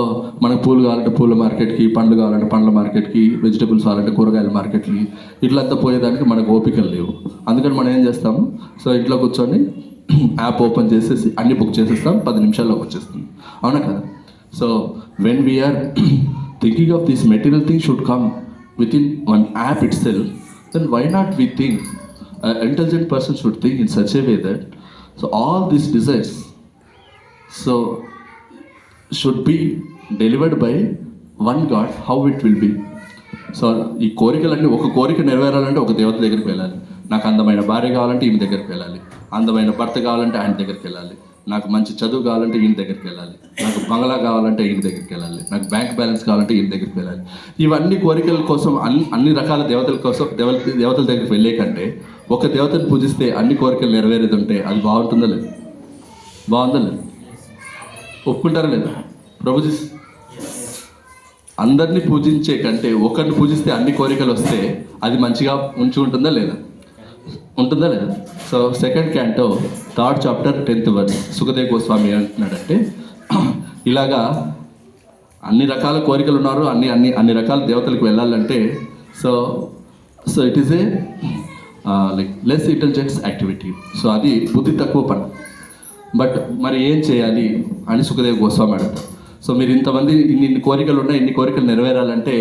మనకు పూలు కావాలంటే పూల మార్కెట్కి, పండ్లు కావాలంటే పండ్ల మార్కెట్కి, వెజిటేబుల్స్ కావాలంటే కూరగాయల మార్కెట్కి, ఇట్లంతా పోయేదానికి మనకు ఓపికలు లేవు. అందుకని మనం ఏం చేస్తాము? సో ఇంట్లో కూర్చొని యాప్ ఓపెన్ చేసేసి అన్ని బుక్ చేసేస్తాం, 10 నిమిషాల్లోకి వచ్చేస్తుంది. అవునా కదా? So when we are thinking of this material thing should come within one app itself, then why not we think an intelligent person should think in such a way that so all these desires so should be delivered by one God, how it will be. So ఈ కోరికలన్నీ ఒక కోరిక నెరవేరాలంటే ఒక దేవత దగ్గరికి వెళ్ళాలి. నాకు అందమైన భార్య కావాలంటే ఈమె దగ్గరికి వెళ్ళాలి, అందమైన భర్త కావాలంటే ఆయన దగ్గరికి వెళ్ళాలి, నాకు మంచి చదువు కావాలంటే ఈయన దగ్గరికి వెళ్ళాలి, నాకు బంగ్లా కావాలంటే ఈయన దగ్గరికి వెళ్ళాలి, నాకు బ్యాంక్ బ్యాలెన్స్ కావాలంటే ఈయన దగ్గరికి వెళ్ళాలి. ఇవన్నీ కోరికల కోసం అన్ని రకాల దేవతల కోసం దేవతల దగ్గరికి వెళ్ళే కంటే ఒక దేవతను పూజిస్తే అన్ని కోరికలు నెరవేరేది ఉంటే అది బాగుంటుందా లేదు? బాగుందా లేదు? ఒప్పుకుంటారా లేదా? ప్రభుజీ అందరినీ పూజించే కంటే ఒకరిని పూజిస్తే అన్ని కోరికలు వస్తే అది మంచిగా ఉంటుందా లేదా? ఉంటుందా లేదా? So 2nd canto 3rd chapter 10th verse Sukhdev Goswami అంటున్నాడంటే ఇలాగా అన్ని రకాల కోరికలు ఉన్నారు, అన్ని రకాల దేవతలకు వెళ్ళాలంటే so it is a like less intelligence activity. So అది బుద్ధి తక్కువ పని. బట్ మరి ఏం చేయాలి అని సుఖదేవ్ గోస్వామి అడుగుతారు. సో మీరు ఇంతమంది ఇన్ని కోరికలు ఉన్నాయి, ఇన్ని కోరికలు నెరవేరాలంటే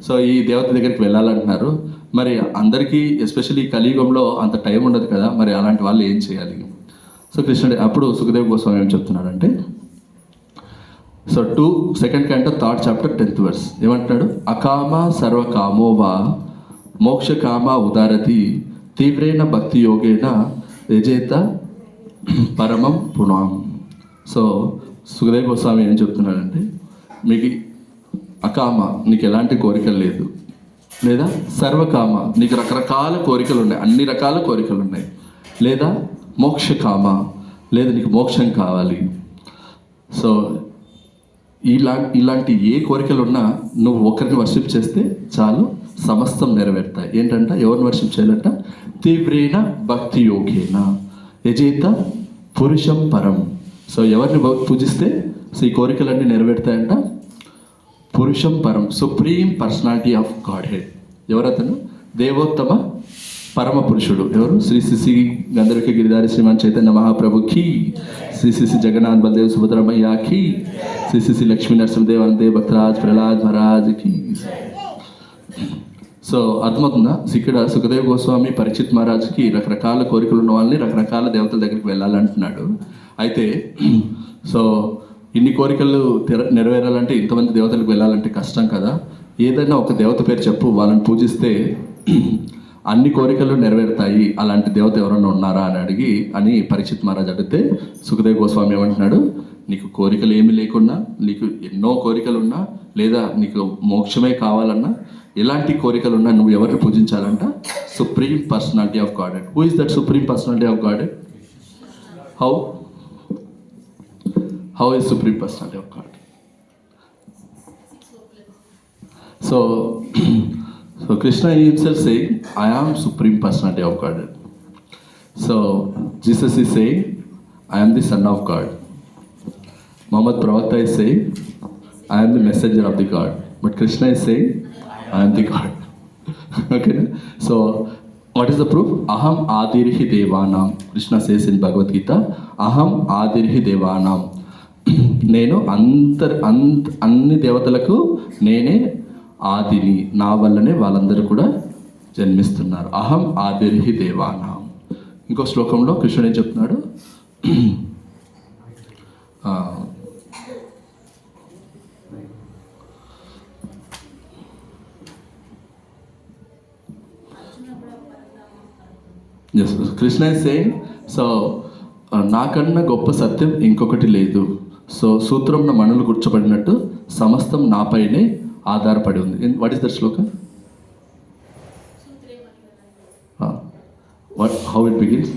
సో ఈ దేవత దగ్గరికి వెళ్ళాలంటున్నారు. మరి అందరికీ ఎస్పెషల్లీ కలియుగంలో అంత టైం ఉండదు కదా, మరి అలాంటి వాళ్ళు ఏం చేయాలి? సో కృష్ణుడు అప్పుడు సుఖదేవ్ గోస్వామి ఏం చెప్తున్నాడంటే, so 2nd Canto 3rd chapter 10th verse ఏమంటున్నాడు? అకామ సర్వకామోవా మోక్షకామ ఉదారతి తీవ్రేణ భక్తి యోగేన యజేత పరమం పుణాం. సో సుఖదేవ్ గోస్వామి ఏం చెప్తున్నాడంటే, మీకు అకామ నీకు ఎలాంటి కోరికలు లేదు, లేదా సర్వకామ నీకు రకరకాల కోరికలు ఉన్నాయి, అన్ని రకాల కోరికలు ఉన్నాయి, లేదా మోక్షకామ లేదా నీకు మోక్షం కావాలి. సో ఇలాంటి ఏ కోరికలు ఉన్నా నువ్వు ఒకరిని వర్షిప్ చేస్తే చాలు, సమస్తం నెరవేరుతాయి. ఏంటంట? ఎవరిని వర్షిప్ చేయాలంట? తీవ్రేణ భక్తి యోగేన యజేత పురుషం పరం. సో ఎవరిని పూజిస్తే సో ఈ కోరికలన్నీ నెరవేరుతాయంట? పురుషం పరం, supreme personality of God head. ఎవరతను? దేవోత్తమ పరమ పురుషుడు. ఎవరు? శ్రీ శ్రీ గంధర్వ గిరిధారి శ్రీమాన్ చైతన్య మహాప్రభుకి, శ్రీ శ్రీ జగన్నాథ్ బలదేవ్ సుభద్రమయ్యాకి, శ్రీ శ్రీ లక్ష్మీ నరసింహదేవ్ అంతే భక్తరాజ్ ప్రహ్లాద్ మహారాజ్కి. సో అర్థమవుతుందా? ఇక్కడ సుఖదేవ్ గోస్వామి పరీక్షిత్ మహారాజ్కి రకరకాల కోరికలు ఉన్న వాళ్ళని రకరకాల దేవతల దగ్గరికి వెళ్ళాలంటున్నాడు. అయితే సో ఇన్ని కోరికలు నెరవేరాలంటే, ఇంతమంది దేవతలకు వెళ్ళాలంటే కష్టం కదా. ఏదైనా ఒక దేవత పేరు చెప్పు, వాళ్ళని పూజిస్తే అన్ని కోరికలు నెరవేరుతాయి, అలాంటి దేవత ఎవరన్నా ఉన్నారా అని పరీక్షిత్ మహారాజ్ అడిగితే సుఖదేవ్ గోస్వామి ఏమంటున్నాడు? నీకు కోరికలు ఏమీ లేకున్నా, నీకు ఎన్నో కోరికలు ఉన్నా, లేదా నీకు మోక్షమే కావాలన్నా, ఎలాంటి కోరికలు ఉన్నా నువ్వు ఎవరిని పూజించాలంట? Supreme personality of godhead. Who is that supreme personality of godhead? How is supreme personality of God? So Krishna himself saying, I am supreme personality of God. So Jesus is saying, I am the son of God. Muhammad Pravakta is saying, I am the messenger of the God. But Krishna is saying, I am the God. Okay? So what is the proof? Aham adirhi devanam. Krishna says in Bhagavad Gita, Aham adirhi devanam. నేను అన్ని దేవతలకు నేనే ఆదిని, నా వల్లనే వాళ్ళందరూ కూడా జన్మిస్తున్నారు. అహం ఆదిర్హి దేవానాం. ఇంకో శ్లోకంలో కృష్ణుడు ఏం చెప్తున్నాడు? కృష్ణ ఇస్ సేయింగ్, సో నాకన్నా గొప్ప సత్యం ఇంకొకటి లేదు. సో సూత్రంన మణులు కూర్చోబడినట్టు సమస్తం నాపైనే ఆధారపడి ఉంది. What is that shloka? How it begins?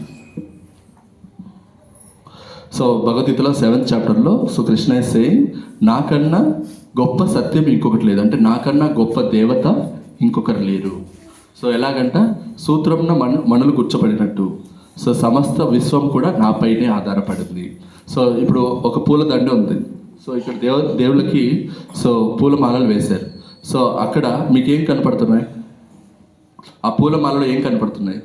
So భగవద్గీతలో 7th chapterలో సో కృష్ణ ఇస్ సేయింగ్, నాకన్నా గొప్ప సత్యం ఇంకొకటి లేదు, అంటే నాకన్నా గొప్ప దేవత ఇంకొకరు లేరు. సో ఎలాగంట? సూత్రంన మణులు కూర్చోబడినట్టు సో సమస్త విశ్వం కూడా నాపైనే ఆధారపడింది. సో ఇప్పుడు ఒక పూల దండ ఉంది. సో ఇక్కడ దేవుళ్ళకి సో పూలమాలలు వేశారు. సో అక్కడ మీకు ఏం కనపడుతున్నాయి? ఆ పూలమాలలో ఏం కనపడుతున్నాయి?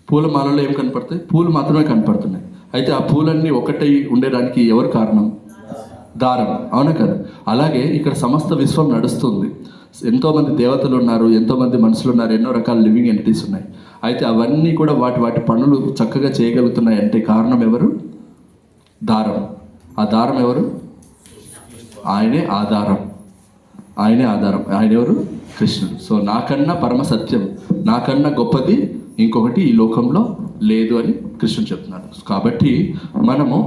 పూలమాలలో ఏం కనపడతాయి? పూలు మాత్రమే కనపడుతున్నాయి. అయితే ఆ పూలన్నీ ఒకటై ఉండడానికి ఎవరు కారణం? దారం. అవునా కదా? అలాగే ఇక్కడ సమస్త విశ్వం నడుస్తుంది. ఎంతోమంది దేవతలు ఉన్నారు, ఎంతోమంది మనుషులు ఉన్నారు, ఎన్నో రకాల లివింగ్ ఎంటిటీస్ ఉన్నాయి. అయితే అవన్నీ కూడా వాటి పనులు చక్కగా చేయగలుగుతున్నాయి అంటే కారణం ఎవరు? దారం. ఆ దారం ఎవరు? ఆయనే ఆధారం. ఆయన ఎవరు? కృష్ణుడు. సో నాకన్నా పరమ సత్యం, నాకన్నా గొప్పది ఇంకొకటి ఈ లోకంలో లేదు అని కృష్ణుడు చెప్తున్నాడు. కాబట్టి మనము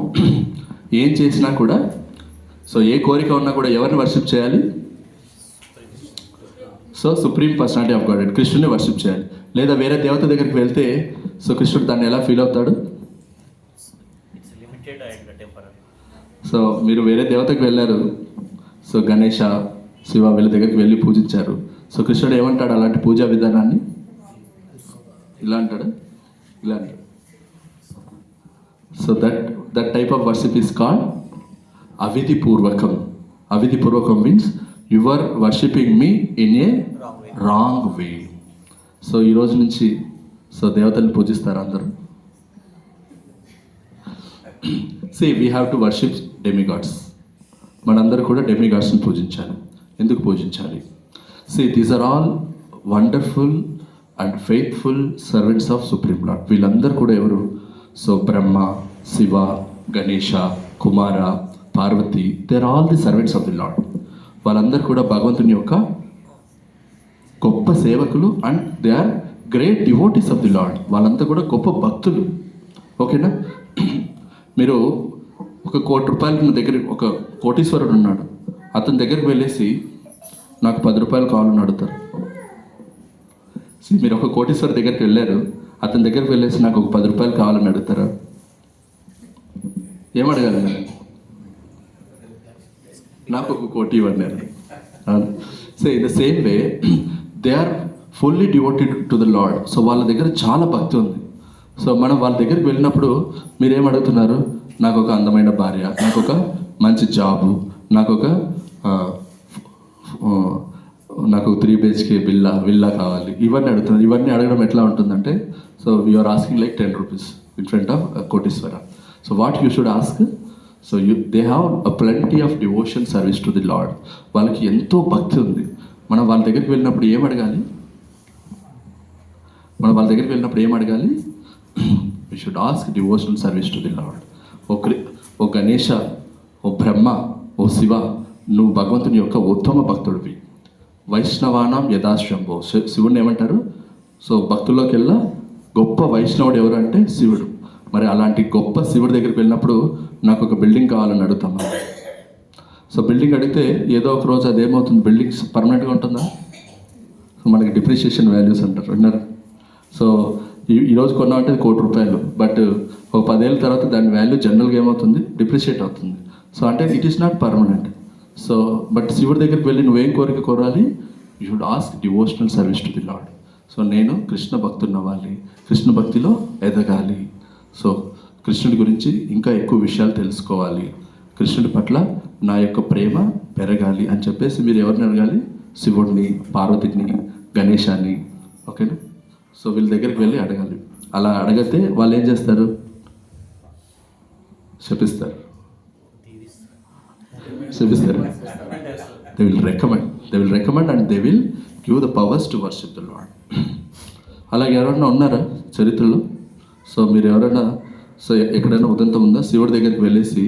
ఏం చేసినా కూడా, సో ఏ కోరిక ఉన్నా కూడా ఎవరిని వర్షిప్ చేయాలి? So supreme personality of God కృష్ణుని వర్షిప్ చేయాలి. లేదా వేరే దేవత దగ్గరికి వెళ్తే సో కృష్ణుడు దాన్ని ఎలా ఫీల్ అవుతాడు? సో మీరు వేరే దేవతకు వెళ్ళారు, సో గణేష, శివ వీళ్ళ దగ్గరికి వెళ్ళి పూజించారు. సో కృష్ణుడు ఏమంటాడు? అలాంటి పూజా విధానాన్ని ఇలా అంటాడు, ఇలా అంటాడు. So that type of worship is called అవిధిపూర్వకం. అవిధిపూర్వకం means you are worshipping me in a wrong way. So ఈరోజు నుంచి సో దేవతల్ని పూజిస్తారు అందరూ. See, we have to worship demigods. మనందరూ కూడా డెమిగాడ్స్ని పూజించాలి. ఎందుకు పూజించాలి? These are all wonderful and faithful servants of supreme lord. వీళ్ళందరూ కూడా ఎవరు? So Brahma, Shiva, Ganesha, Kumara, Parvati, they are all the servants of the lord. వాళ్ళందరూ కూడా భగవంతుని యొక్క గొప్ప సేవకులు and they are great devotees of the lord. వాళ్ళంతా కూడా గొప్ప భక్తులు. ఓకేనా? మీరు ఒక ₹1,00,00,000 మీ దగ్గర ఒక కోటీశ్వరుడు ఉన్నాడు. అతని దగ్గరికి వెళ్ళేసి నాకు ₹10 కావాలని అడుగుతారు. మీరు ఒక కోటీశ్వరు దగ్గరికి వెళ్ళారు, అతని దగ్గరికి వెళ్ళేసి నాకు ఒక ₹10 కావాలని అడుగుతారా? ఏమడగాలి? నాకు ఒక కోటి ఇవ్వండి అని. So in the same way they are fully devoted to the lord. So వాళ్ళ దగ్గర చాలా భక్తి ఉంది. సో మనం వాళ్ళ దగ్గరికి వెళ్ళినప్పుడు మీరేం అడుగుతున్నారు? నాకు ఒక అందమైన భార్య, నాకు ఒక మంచి జాబు, నాకు ఒక 3 BHK విల్లా కావాలి, ఇవన్నీ అడుగుతున్నారు. ఇవన్నీ అడగడం ఎట్లా ఉంటుందంటే, so you're asking like ₹10 in front of కోటీశ్వర. So what you should ask? So they have a plenty of devotion service to the lord. వాళ్ళకి ఎంతో భక్తి ఉంది. మనం వాళ్ళ దగ్గరికి వెళ్ళినప్పుడు ఏం అడగాలి? We should ask devotional service to the lord. O Ganesha, O Brahma, O Shiva, నువ్వు భగవంతుని యొక్క ఉత్తమ భక్తుడివి. వైష్ణవానాం యథాశ్వంభో. శివుడిని ఏమంటారు? సో భక్తుల్లోకెల్లా గొప్ప వైష్ణవుడు ఎవరు అంటే శివుడు. మరి అలాంటి గొప్ప శివుడి దగ్గరికి వెళ్ళినప్పుడు నాకు ఒక బిల్డింగ్ కావాలని అడుగుతాము. సో బిల్డింగ్ అడిగితే ఏదో ఒక రోజు అదేమవుతుంది? బిల్డింగ్స్ పర్మనెంట్గా ఉంటుందా? సో మనకి డిప్రిషియేషన్ వాల్యూస్ అంటారు, విన్నారు? సో ఈరోజు కొన్నామంటే ₹1,00,00,000, బట్ ఒక 10 ఏళ్ళ తర్వాత దాని వాల్యూ జనరల్గా ఏమవుతుంది? డిప్రిషియేట్ అవుతుంది. సో అంటే it is not permanent. So but శివుడి దగ్గరికి వెళ్ళి నువ్వేం కోరిక కోరాలి? You should ask devotional service to the lord. So నేను కృష్ణ భక్తుని అవ్వాలి, కృష్ణ భక్తిలో ఎదగాలి. సో కృష్ణుడి గురించి ఇంకా ఎక్కువ విషయాలు తెలుసుకోవాలి, కృష్ణుడి పట్ల నా యొక్క ప్రేమ పెరగాలి అని చెప్పేసి మీరు ఎవరిని అడగాలి? శివుడిని, పార్వతిని, గణేశాన్ని. ఓకేనా? సో వీళ్ళ దగ్గరికి వెళ్ళి అడగాలి. అలా అడిగితే వాళ్ళు ఏం చేస్తారు? శపిస్తారు. They will recommend and they will give the powers to worship the Lord. అలాగే ఎవరైనా ఉన్నారా చరిత్రలో? సో మీరు ఎవరైనా ఎక్కడైనా ఉదంతం ఉందా? శివుడి దగ్గరికి వెళ్ళేసి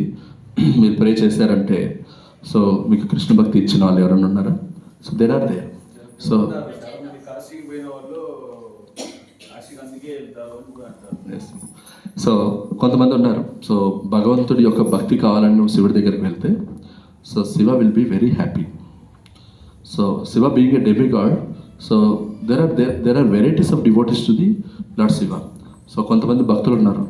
మీరు ప్రే చేశారంటే సో మీకు కృష్ణ భక్తి ఇచ్చిన వాళ్ళు ఎవరైనా ఉన్నారా? So there are there. So so కొంతమంది ఉన్నారు. సో భగవంతుడి యొక్క భక్తి కావాలని నువ్వు శివుడి దగ్గరికి వెళ్తే so Shiva will be very happy. So Shiva being a demigod, so there are varieties of devotees to the lord Shiva. So కొంతమంది భక్తులు ఉన్నారు.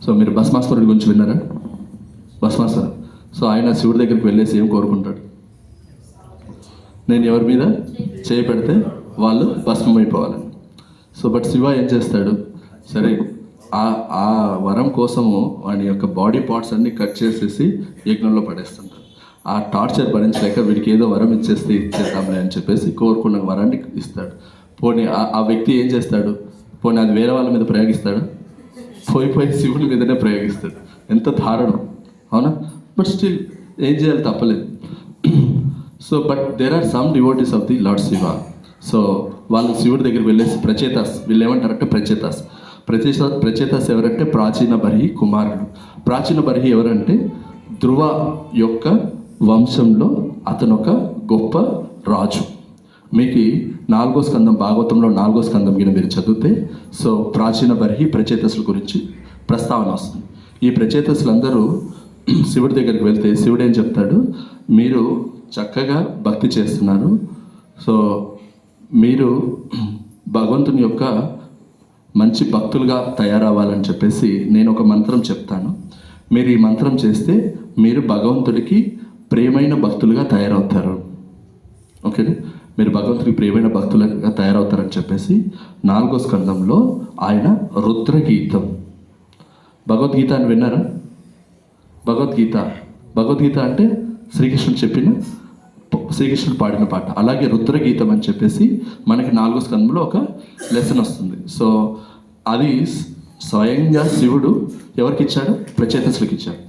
సో మీరు భస్మాసురుడి గురించి విన్నారా? భస్మాసురు. సో ఆయన శివుడి దగ్గరికి వెళ్ళేసి ఏం కోరుకుంటాడు? నేను ఎవరి మీద చేయి పెడితే వాళ్ళు భస్మం అయిపోవాలని. సో బట్ శివ ఏం చేస్తాడు? సరే ఆ వరం కోసము వాడి యొక్క బాడీ పార్ట్స్ అన్నీ కట్ చేసేసి యజ్ఞంలో పడేస్తుంటాడు. ఆ టార్చర్ భరించలేక వీడికి ఏదో వరం ఇచ్చేద్దాంలే అని చెప్పేసి కోరుకున్న వరాన్ని ఇస్తాడు. పోనీ ఆ వ్యక్తి ఏం చేస్తాడు? పోనీ అది వేరే వాళ్ళ మీద ప్రయోగిస్తాడు? పోయి శివుడి మీదనే ప్రయోగిస్తాడు. ఎంత దారుణం, అవునా? బట్ స్టిల్ ఏం చేయాలి? తప్పలేదు. So but there are some devotees of the lord Shiva. So వాళ్ళు శివుడి దగ్గరికి వెళ్ళేసి ప్రచేతాస్, వీళ్ళు ఏమంటారంటే ప్రచేతాస్ ఎవరంటే ప్రాచీన బర్హి కుమారుడు. ప్రాచీన బర్హి ఎవరంటే ధ్రువ యొక్క వంశంలో అతను ఒక గొప్ప రాజు. మీకు 4వ స్కందం, భాగవతంలో 4వ స్కందం కింద మీరు చదివితే సో ప్రాచీన బర్హి ప్రచేతసుల గురించి ప్రస్తావన వస్తుంది. ఈ ప్రచేతసులందరూ శివుడి దగ్గరికి వెళ్తే శివుడు ఏం చెప్తాడు? మీరు చక్కగా భక్తి చేస్తున్నారు, సో మీరు భగవంతుని యొక్క మంచి భక్తులుగా తయారవ్వాలని చెప్పేసి నేను ఒక మంత్రం చెప్తాను. మీరు ఈ మంత్రం చేస్తే మీరు భగవంతుడికి ప్రియమైన భక్తులుగా తయారవుతారు. ఓకేనా? మీరు భగవంతుడికి ప్రియమైన భక్తులుగా తయారవుతారని చెప్పేసి 4వ స్కందంలో ఆయన రుద్రగీతం, భగవద్గీత అని విన్నారా? భగవద్గీత అంటే శ్రీకృష్ణుడు పాడిన పాట. అలాగే రుద్రగీతం అని చెప్పేసి మనకి 4వ స్కందంలో ఒక లెసన్ వస్తుంది. సో అది స్వయంగా శివుడు ఎవరికి ఇచ్చాడు? ప్రచేతసులకు ఇచ్చాడు.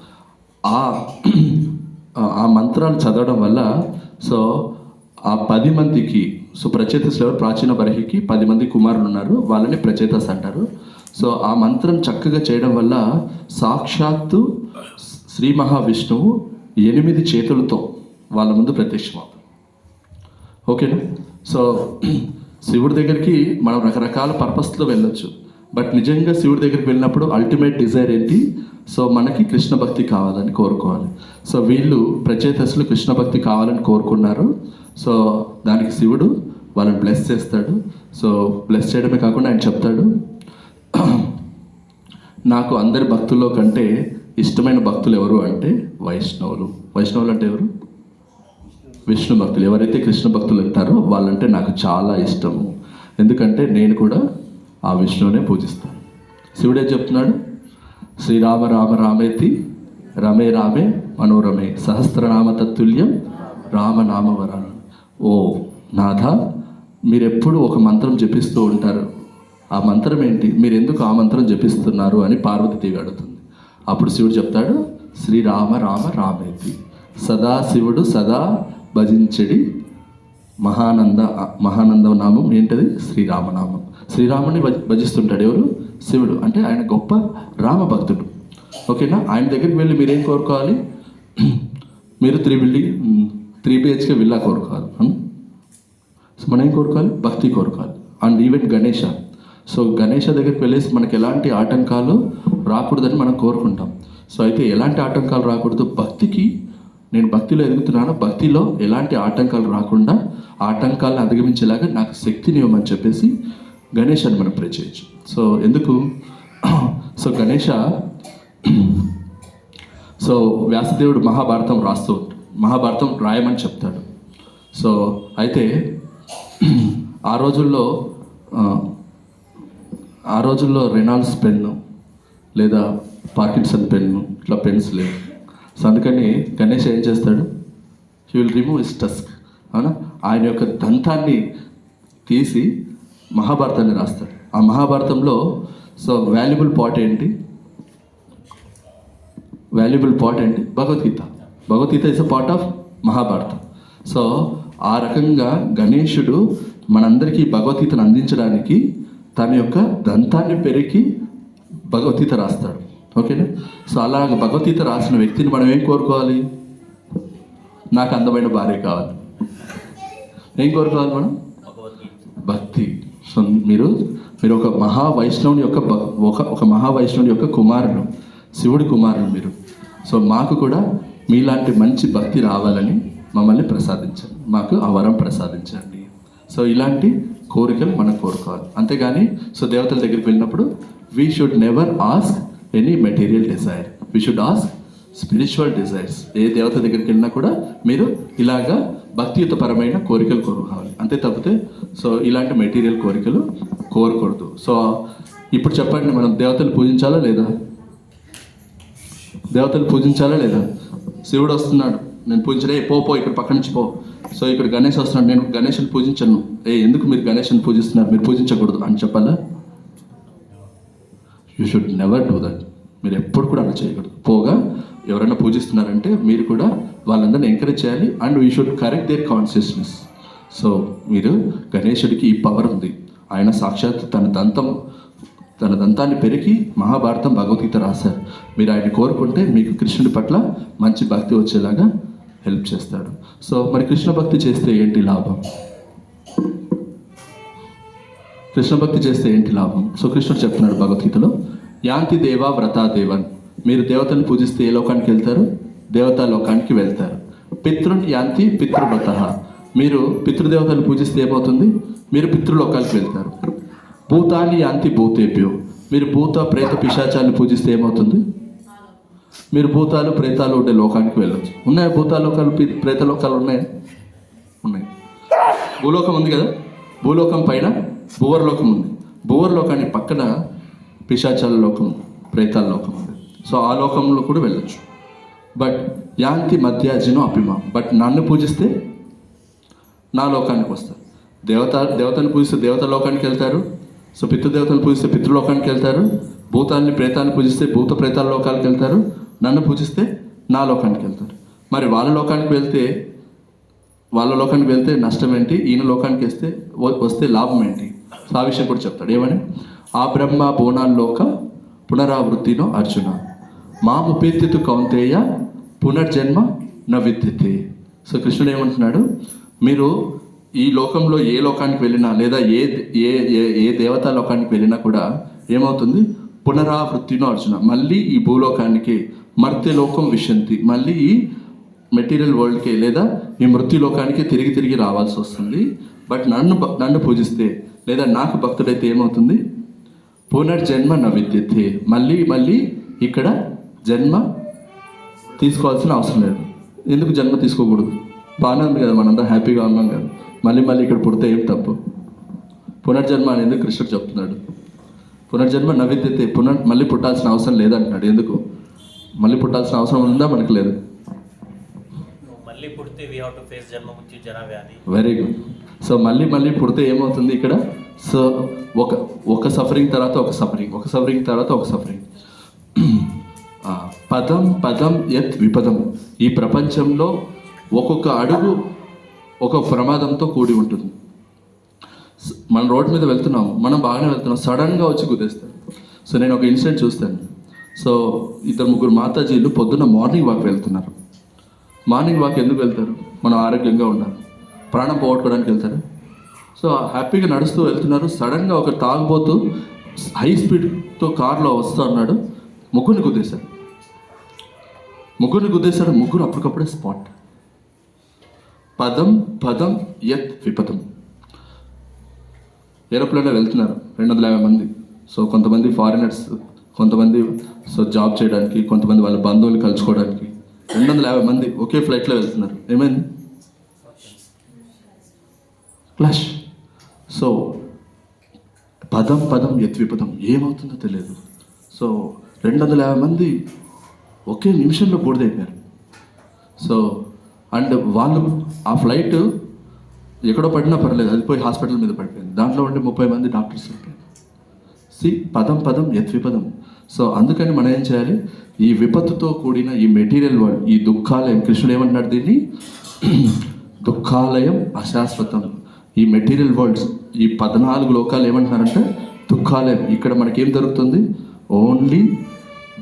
ఆ మంత్రాలు చదవడం వల్ల సో ఆ 10 మందికి సో ప్రచేతస్ ఎవరు ప్రాచీన బర్హికి 10 మంది కుమారులు ఉన్నారు, వాళ్ళని ప్రచేతస్ అంటారు. సో ఆ మంత్రం చక్కగా చేయడం వల్ల సాక్షాత్తు శ్రీ మహావిష్ణువు 8 చేతులతో వాళ్ళ ముందు ప్రత్యక్షమవుతారు. ఓకేనా? సో శివుడి దగ్గరికి మనం రకరకాల పర్పస్లో వెళ్ళొచ్చు, బట్ నిజంగా శివుడి దగ్గరికి వెళ్ళినప్పుడు అల్టిమేట్ డిజైర్ ఏంటి? సో మనకి కృష్ణ భక్తి కావాలని కోరుకోవాలి. సో వీళ్ళు ప్రచేతసులు కృష్ణ భక్తి కావాలని కోరుకున్నారు. సో దానికి శివుడు వాళ్ళని బ్లెస్ చేస్తాడు. సో బ్లెస్ చేయడమే కాకుండా ఆయన చెప్తాడు, నాకు అందరి భక్తుల్లో కంటే ఇష్టమైన భక్తులు ఎవరు అంటే వైష్ణవులు. వైష్ణవులు అంటే ఎవరు? విష్ణు భక్తులు. ఎవరైతే కృష్ణ భక్తులు ఉంటారో వాళ్ళంటే నాకు చాలా ఇష్టము, ఎందుకంటే నేను కూడా ఆ విష్ణువునే పూజిస్తాను. శివుడే చెప్తున్నాడు, శ్రీరామ రామ రామేతి రమే రామే మనోరమే సహస్రనామ తత్తుల్యం రామనామవరాలు. ఓ నాథ, మీరెప్పుడు ఒక మంత్రం జపిస్తూ ఉంటారు, ఆ మంత్రం ఏంటి? మీరు ఎందుకు ఆ మంత్రం జపిస్తున్నారు అని పార్వతీదేవి అడుగుతుంది. అప్పుడు శివుడు చెప్తాడు, శ్రీరామ రామ రామేతి. సదా శివుడు సదా భజించడి మహానందం నామం ఏంటది? శ్రీరామనామం. శ్రీరాముని భజిస్తుంటాడు ఎవరు? శివుడు. అంటే ఆయన గొప్ప రామ భక్తుడు. ఓకేనా? ఆయన దగ్గరికి వెళ్ళి మీరేం కోరుకోవాలి? మీరు 3 BHK విల్లా కోరుకోవాలి. సో మనం ఏం కోరుకోవాలి? భక్తి కోరుకోవాలి. And even Ganesha. So Ganesha దగ్గరికి వెళ్ళేసి మనకి ఎలాంటి ఆటంకాలు రాకూడదని మనం కోరుకుంటాం. సో అయితే ఎలాంటి ఆటంకాలు రాకూడదు? భక్తికి, నేను భక్తిలో ఎదుగుతున్నాను, భక్తిలో ఎలాంటి ఆటంకాలు రాకుండా ఆటంకాలను అధిగమించేలాగా నాకు శక్తిని ఇవ్వమని చెప్పేసి గణేశాన్ని మనం ప్రే చేయొచ్చు. సో ఎందుకు? సో గణేష, సో వ్యాసదేవుడు మహాభారతం రాస్తూ ఉంటాడు, మహాభారతం రాయమని చెప్తాడు. సో అయితే ఆ రోజుల్లో రెనాల్డ్స్ పెన్ను లేదా పార్కిన్సన్ పెన్ను ఇట్లా పెన్స్ లేవు. సో అందుకని గణేష్ ఏం చేస్తాడు? He will remove his tusk. అవునా? ఆయన యొక్క దంతాన్ని తీసి మహాభారతాన్ని రాస్తాడు. ఆ మహాభారతంలో సో వాల్యుబుల్ పార్ట్ ఏంటి? Bhagavad Gita. Bhagavad Gita is a part of Mahabharatam. So ఆ రకంగా గణేశుడు మనందరికీ భగవద్గీతను అందించడానికి తన యొక్క దంతాన్ని పెరికి భగవద్గీత రాస్తాడు. ఓకేనా? సో అలాగ భగవద్గీత రాసిన వ్యక్తిని మనం ఏం కోరుకోవాలి? నాకు అందమైన భార్య కావాలి. ఏం కోరుకోవాలి మనం? భక్తి. సో మీరు ఒక మహావైష్ణవుని యొక్క ఒక మహావైష్ణవుని యొక్క కుమారుడు, శివుడి కుమారుడు మీరు. సో మాకు కూడా మీలాంటి మంచి భక్తి రావాలని మమ్మల్ని ప్రసాదించండి, మాకు ఆ వరం ప్రసాదించండి. సో ఇలాంటి కోరికలు మనం కోరుకోవాలి. అంతేగాని సో దేవతల దగ్గరికి వెళ్ళినప్పుడు we should never ask any material desire, we should ask spiritual desires. ఏ దేవత దగ్గరికి వెళ్ళినా కూడా మీరు ఇలాగా భక్తియుతపరమైన కోరికలు కోరుకోవాలి, అంతే తప్పితే సో ఇలాంటి మెటీరియల్ కోరికలు కోరకూడదు. సో ఇప్పుడు చెప్పండి, మనం దేవతలు పూజించాలా లేదా? దేవతలు పూజించాలా లేదా? శివుడు వస్తున్నాడు, నేను పూజించడే, పో ఇక్కడ పక్క నుంచి పో. సో ఇక్కడ గణేష్ వస్తున్నాడు, నేను గణేష్ని పూజించను. ఎందుకు మీరు గణేష్ని పూజిస్తున్నారు? మీరు పూజించకూడదు అని చెప్పాలా? You should never do that. మీరు ఎప్పుడు కూడా అలా చేయకూడదు. పోగా ఎవరైనా పూజిస్తున్నారంటే మీరు కూడా వాళ్ళందరినీ ఎంకరేజ్ చేయాలి. And we should correct their consciousness. So మీరు గణేశుడికి ఈ పవర్ ఉంది. ఆయన సాక్షాత్ తన దంతాన్ని పెరిగి మహాభారతం భగవద్గీత రాశారు. మీరు ఆయన కోరుకుంటే మీకు కృష్ణుడి పట్ల మంచి భక్తి వచ్చేలాగా హెల్ప్ చేస్తాడు. సో మరి కృష్ణ భక్తి చేస్తే ఏంటి లాభం? కృష్ణ భక్తి చేస్తే ఏంటి లాభం? సో కృష్ణుడు చెప్తున్నాడు భగవద్గీతలో, యాంతి దేవా వ్రతా దేవన్. మీరు దేవతను పూజిస్తే ఏ లోకానికి వెళ్తారు? దేవతా లోకానికి వెళ్తారు. పితృన్ యాంతి పితృవ్రత. మీరు పితృదేవతలు పూజిస్తే ఏమవుతుంది? మీరు పితృలోకాలకు వెళ్తారు. భూతాన్ని యాంతి భూతేభ్యో. మీరు భూత ప్రేత పిశాచాలను పూజిస్తే ఏమవుతుంది? మీరు భూతాలు ప్రేతాలు ఉండే లోకానికి వెళ్ళచ్చు. ఉన్నాయా భూతాలోకాలు ప్రేతలోకాలు? ఉన్నాయి. భూలోకం ఉంది కదా, భూలోకం పైన భూవర్లోకం ఉంది. భూవర్లోకానికి పక్కన పిశాచాల లోకం, ప్రేతాల లోకం ఉంది. సో ఆ లోకంలో కూడా వెళ్ళచ్చు. బట్ యాంతి మధ్యాజినో అపిమా. బట్ నన్ను పూజిస్తే నా లోకానికి వస్తారు. దేవతను పూజిస్తే దేవత లోకానికి వెళ్తారు. సో పితృదేవతను పూజిస్తే పితృలోకానికి వెళ్తారు. భూతాన్ని ప్రేతాన్ని పూజిస్తే భూత ప్రేతాల లోకాలకు వెళ్తారు. నన్ను పూజిస్తే నా లోకానికి వెళ్తారు. మరి వాళ్ళ లోకానికి వెళ్తే నష్టం ఏంటి, ఈయన లోకానికి వస్తే లాభం ఏంటి? సో ఆ విషయం కూడా చెప్తాడు. ఏమని? ఆ బ్రహ్మ బోనాల్లోక పునరావృత్తినో అర్జున మాముపేత్యతు కౌంతేయ పునర్జన్మ న విద్యతే. సో కృష్ణుడు ఏమంటున్నాడు, మీరు ఈ లోకంలో ఏ లోకానికి వెళ్ళినా లేదా ఏ దేవతా లోకానికి వెళ్ళినా కూడా ఏమవుతుంది? పునరావృత్తినో అర్జున, మళ్ళీ ఈ భూలోకానికి మర్త్యలోకం విశంతి, మళ్ళీ ఈ మెటీరియల్ వరల్డ్కి లేదా ఈ మృత్యులోకానికి తిరిగి రావాల్సి వస్తుంది. బట్ నన్ను పూజిస్తే లేదా నాకు భక్తుడైతే ఏమవుతుంది? పునర్జన్మ న విద్యతే, మళ్ళీ ఇక్కడ జన్మ తీసుకోవాల్సిన అవసరం లేదు. ఎందుకు జన్మ తీసుకోకూడదు? బాగానే ఉంది కదా, మనందరం హ్యాపీగా ఉన్నాం కదా, మళ్ళీ ఇక్కడ పుడితే ఏం తప్పు? పునర్జన్మ అనేది కృష్ణుడు చెప్తున్నాడు. పునర్జన్మ న విద్యతే, మళ్ళీ పుట్టాల్సిన అవసరం లేదంటున్నాడు. ఎందుకు? మళ్ళీ పుట్టాల్సిన అవసరం ఉందా? మనకు లేదు. మళ్ళీ పుడితే we have to face జన్మ మృత్యు జర వ్యాధి. Very good. సో మళ్ళీ పుడితే ఏమవుతుంది ఇక్కడ? సో ఒక సఫరింగ్ తర్వాత ఒక సఫరింగ్. పదం యత్ విపదం. ఈ ప్రపంచంలో ఒక్కొక్క అడుగు ఒక ప్రమాదంతో కూడి ఉంటుంది. మన రోడ్ మీద వెళ్తున్నాము, మనం బాగానే వెళ్తున్నాం, సడన్గా వచ్చి కుదేస్తాడు. సో నేను ఒక ఇన్సిడెంట్ చూస్తాను. సో 2-3 మాతాజీలు పొద్దున్న మార్నింగ్ వాక్ వెళ్తున్నారు. మార్నింగ్ వాక్ ఎందుకు వెళ్తారు? మనం ఆరోగ్యంగా ఉండాలి, ప్రాణం పోగొట్టుకోవడానికి వెళ్తారు. సో హ్యాపీగా నడుస్తూ వెళ్తున్నారు. సడన్గా ఒక తాగుబోతూ హై స్పీడ్తో కార్లో వస్తూ ఉన్నాడు, ముగ్గురిని గుద్దేశాడు. ముగ్గురు అప్పటికప్పుడే స్పాట్. పదం యత్ విపదం. ఏరోప్లేన్లో వెళ్తున్నారు 250 మంది. సో కొంతమంది ఫారినర్స్, కొంతమంది జాబ్ చేయడానికి, కొంతమంది వాళ్ళ బంధువులు కలుసుకోవడానికి 250 మంది ఒకే ఫ్లైట్లో వెళ్తున్నారు. ఏమైంది? క్లాష్. సో పదం యత్ విపదం, ఏమవుతుందో తెలియదు. సో 250 మంది ఒకే నిమిషంలో బూడిదైపోయారు. సో అండ్ వాళ్ళు ఆ ఫ్లైట్ ఎక్కడో పడినా పర్లేదు, అది పోయి హాస్పిటల్ మీద పడిపోయింది. దాంట్లో ఉండే 30 మంది డాక్టర్స్ ఉంటారు. పదం యత్ విపదం. సో అందుకని మనం ఏం చేయాలి? ఈ విపత్తుతో కూడిన ఈ మెటీరియల్ వరల్డ్, ఈ దుఃఖాలయం, కృష్ణుడు ఏమంటున్నాడు దీన్ని? దుఃఖాలయం అశాశ్వతం. ఈ మెటీరియల్ వరల్డ్స్, ఈ 14 లోకాలు ఏమంటున్నారంటే దుఃఖాలయం. ఇక్కడ మనకేం దొరుకుతుంది? ఓన్లీ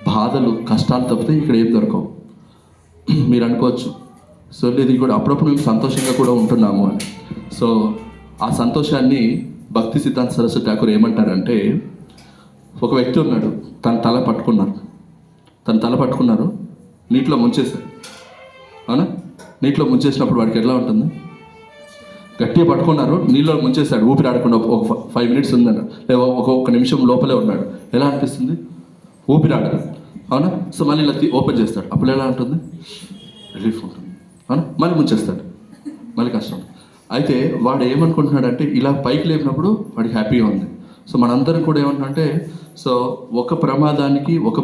బాధలు, కష్టాలు తప్పితే ఇక్కడ ఏం దొరకవు. మీరు అనుకోవచ్చు, సో ఇది కూడా అప్పుడప్పుడు మేము సంతోషంగా కూడా ఉంటున్నాము అని. సో ఆ సంతోషాన్ని భక్తి సిద్ధాంత సరస్వతి ఠాకూర్ ఏమంటారంటే, ఒక వ్యక్తి ఉన్నాడు, తన తల పట్టుకున్నారు, నీటిలో ముంచేశారు. అవునా? నీటిలో ముంచేసినప్పుడు వాడికి ఎలా ఉంటుంది? గట్టిగా పట్టుకున్నారు, నీళ్ళలో ముంచేశాడు, ఊపిరి ఆడకుండా. ఒక 5 minutes ఉందన్నాడు, లేదా ఒక నిమిషం లోపలే ఉన్నాడు. ఎలా అనిపిస్తుంది? ఊపిరి ఆడదు. అవునా? సో మళ్ళీ ఇలా ఓపెన్ చేస్తాడు, అప్పుడు ఎలా ఉంటుంది? రిలీఫ్ ఉంటుంది. అవునా? మళ్ళీ ముంచేస్తాడు, మళ్ళీ కష్టం. అయితే వాడు ఏమనుకుంటున్నాడంటే, ఇలా పైకి లేపినప్పుడు వాడికి హ్యాపీగా ఉంది. సో మనందరం కూడా ఏమంటున్నామంటే, సో ఒక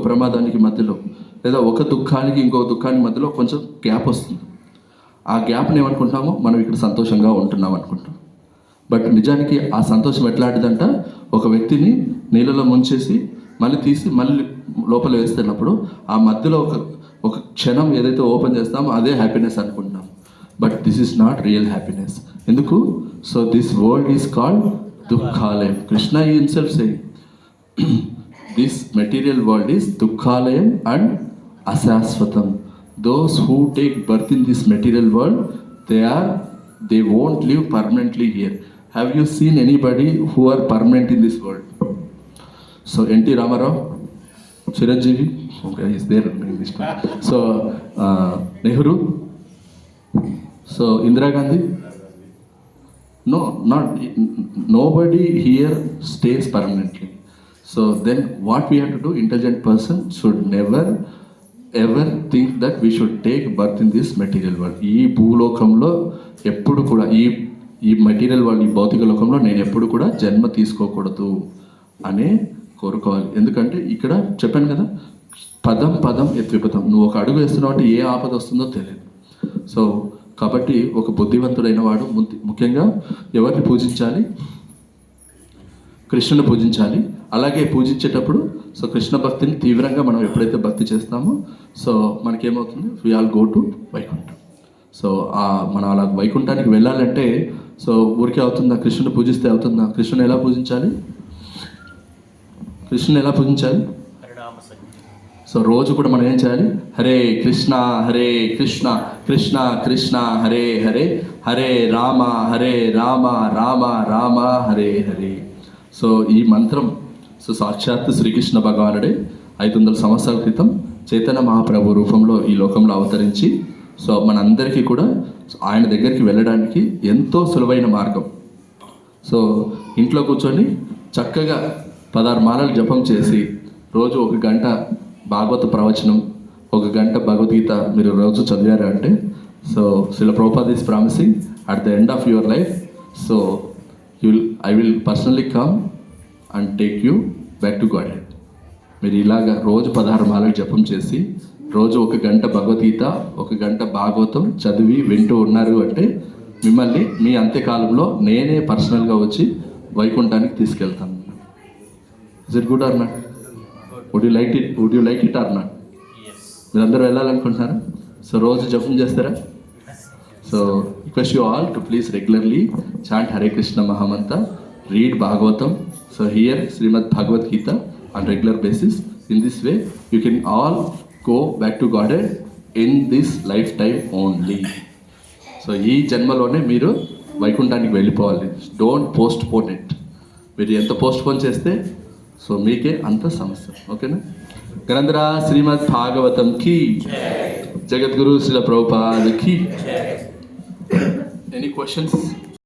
ప్రమాదానికి మధ్యలో, లేదా ఒక దుఃఖానికి ఇంకొక దుఃఖానికి మధ్యలో కొంచెం గ్యాప్ వస్తుంది. ఆ గ్యాప్ని ఏమనుకుంటున్నామో, మనం ఇక్కడ సంతోషంగా ఉంటున్నాం అనుకుంటాం. బట్ నిజానికి ఆ సంతోషం ఎట్లాంటిదంట, ఒక వ్యక్తిని నీళ్ళలో ముంచేసి మళ్ళీ తీసి మళ్ళీ లోపల వేస్తున్నప్పుడు ఆ మధ్యలో ఒక క్షణం ఏదైతే ఓపెన్ చేస్తామో అదే హ్యాపీనెస్ అనుకుంటున్నాం. But this is not real happiness. ఎందుకు? So this world is called దుఃఖాలయం. Krishna himself saying this material world is దుఃఖాలయం అండ్ అశాశ్వతం. Those who take birth in this material world, they won't live permanently here. Have you seen anybody who are permanent in this world? So N.T. Ramarao, Chiranjeevi, okay, is there in this part. So Nehru, so Indira Gandhi. No, nobody here stays permanently. So then what we have to do? Intelligent person should never ever think that we should take birth in this material world. ఈ భూలోకంలో ఎప్పుడు కూడా ఈ material world, ఈ భౌతిక లోకంలో నేను ఎప్పుడు కూడా జన్మ తీసుకోకూడదు అనే కోరుకోవాలి. ఎందుకంటే ఇక్కడ చెప్పాను కదా, పదం యత్ విపదం. నువ్వు ఒక అడుగు వేస్తున్నావు అంటే ఏ ఆపద వస్తుందో తెలియదు. సో కాబట్టి ఒక బుద్ధివంతుడైన వాడు ముఖ్యంగా ఎవరిని పూజించాలి? కృష్ణుని పూజించాలి. అలాగే పూజించేటప్పుడు సో కృష్ణ భక్తిని తీవ్రంగా మనం ఎప్పుడైతే భక్తి చేస్తామో సో మనకేమవుతుంది we all go to Vaikuntham. So మనం అలా వైకుంఠానికి వెళ్ళాలంటే సో ఊరికే అవుతుందా? కృష్ణుని పూజిస్తే అవుతుందా? కృష్ణుని ఎలా పూజించాలి? కృష్ణుని ఎలా పూజించాలి? సో రోజు కూడా మనం ఏం చేయాలి? హరే కృష్ణ కృష్ణ కృష్ణ హరే హరే, హరే రామ రామ రామ హరే హరే. సో ఈ మంత్రం సో సాక్షాత్ శ్రీకృష్ణ భగవానుడే 500 సంవత్సరాల క్రితం చైతన్య మహాప్రభు రూపంలో ఈ లోకంలో అవతరించి సో మనందరికీ కూడా ఆయన దగ్గరికి వెళ్ళడానికి ఎంతో సులువైన మార్గం. సో ఇంట్లో కూర్చొని చక్కగా 16 మాలలు జపం చేసి రోజు 1 గంట భాగవత ప్రవచనం, 1 గంట భగవద్గీత మీరు రోజు చదివారు అంటే so Srila Prabhupada is promising at the end of your life so I will personally come and take you back to God. మీరు ఇలాగా రోజు 16 మాలలు జపం చేసి రోజు 1 గంట భగవద్గీత, 1 గంట భాగవతం చదివి వింటూ ఉన్నారు అంటే మిమ్మల్ని మీ అంత్యకాలంలో నేనే పర్సనల్గా వచ్చి వైకుంఠానికి తీసుకెళ్తాను. Is it good or not? Would you like it or not? మీరందరూ వెళ్ళాలనుకుంటున్నారా? సో రోజు జపం చేస్తారా? So request you all to please regularly chant Hare Krishna మహామంత్ర, read Bhagavatam. So here Srimad Bhagavad Gita on regular basis. In this way you can all go back to Godhead in this lifetime only. So ఈ జన్మలోనే మీరు వైకుంఠానికి వెళ్ళిపోవాలి. Don't post phone it. మీరు ఎంత post phone చేస్తే so మీకే అంత సమస్య. ఓకేనా? గ్రంథరా శ్రీమద్ భాగవతం కి, జగద్గురు శ్రీల ప్రభుపాద కి. Any questions?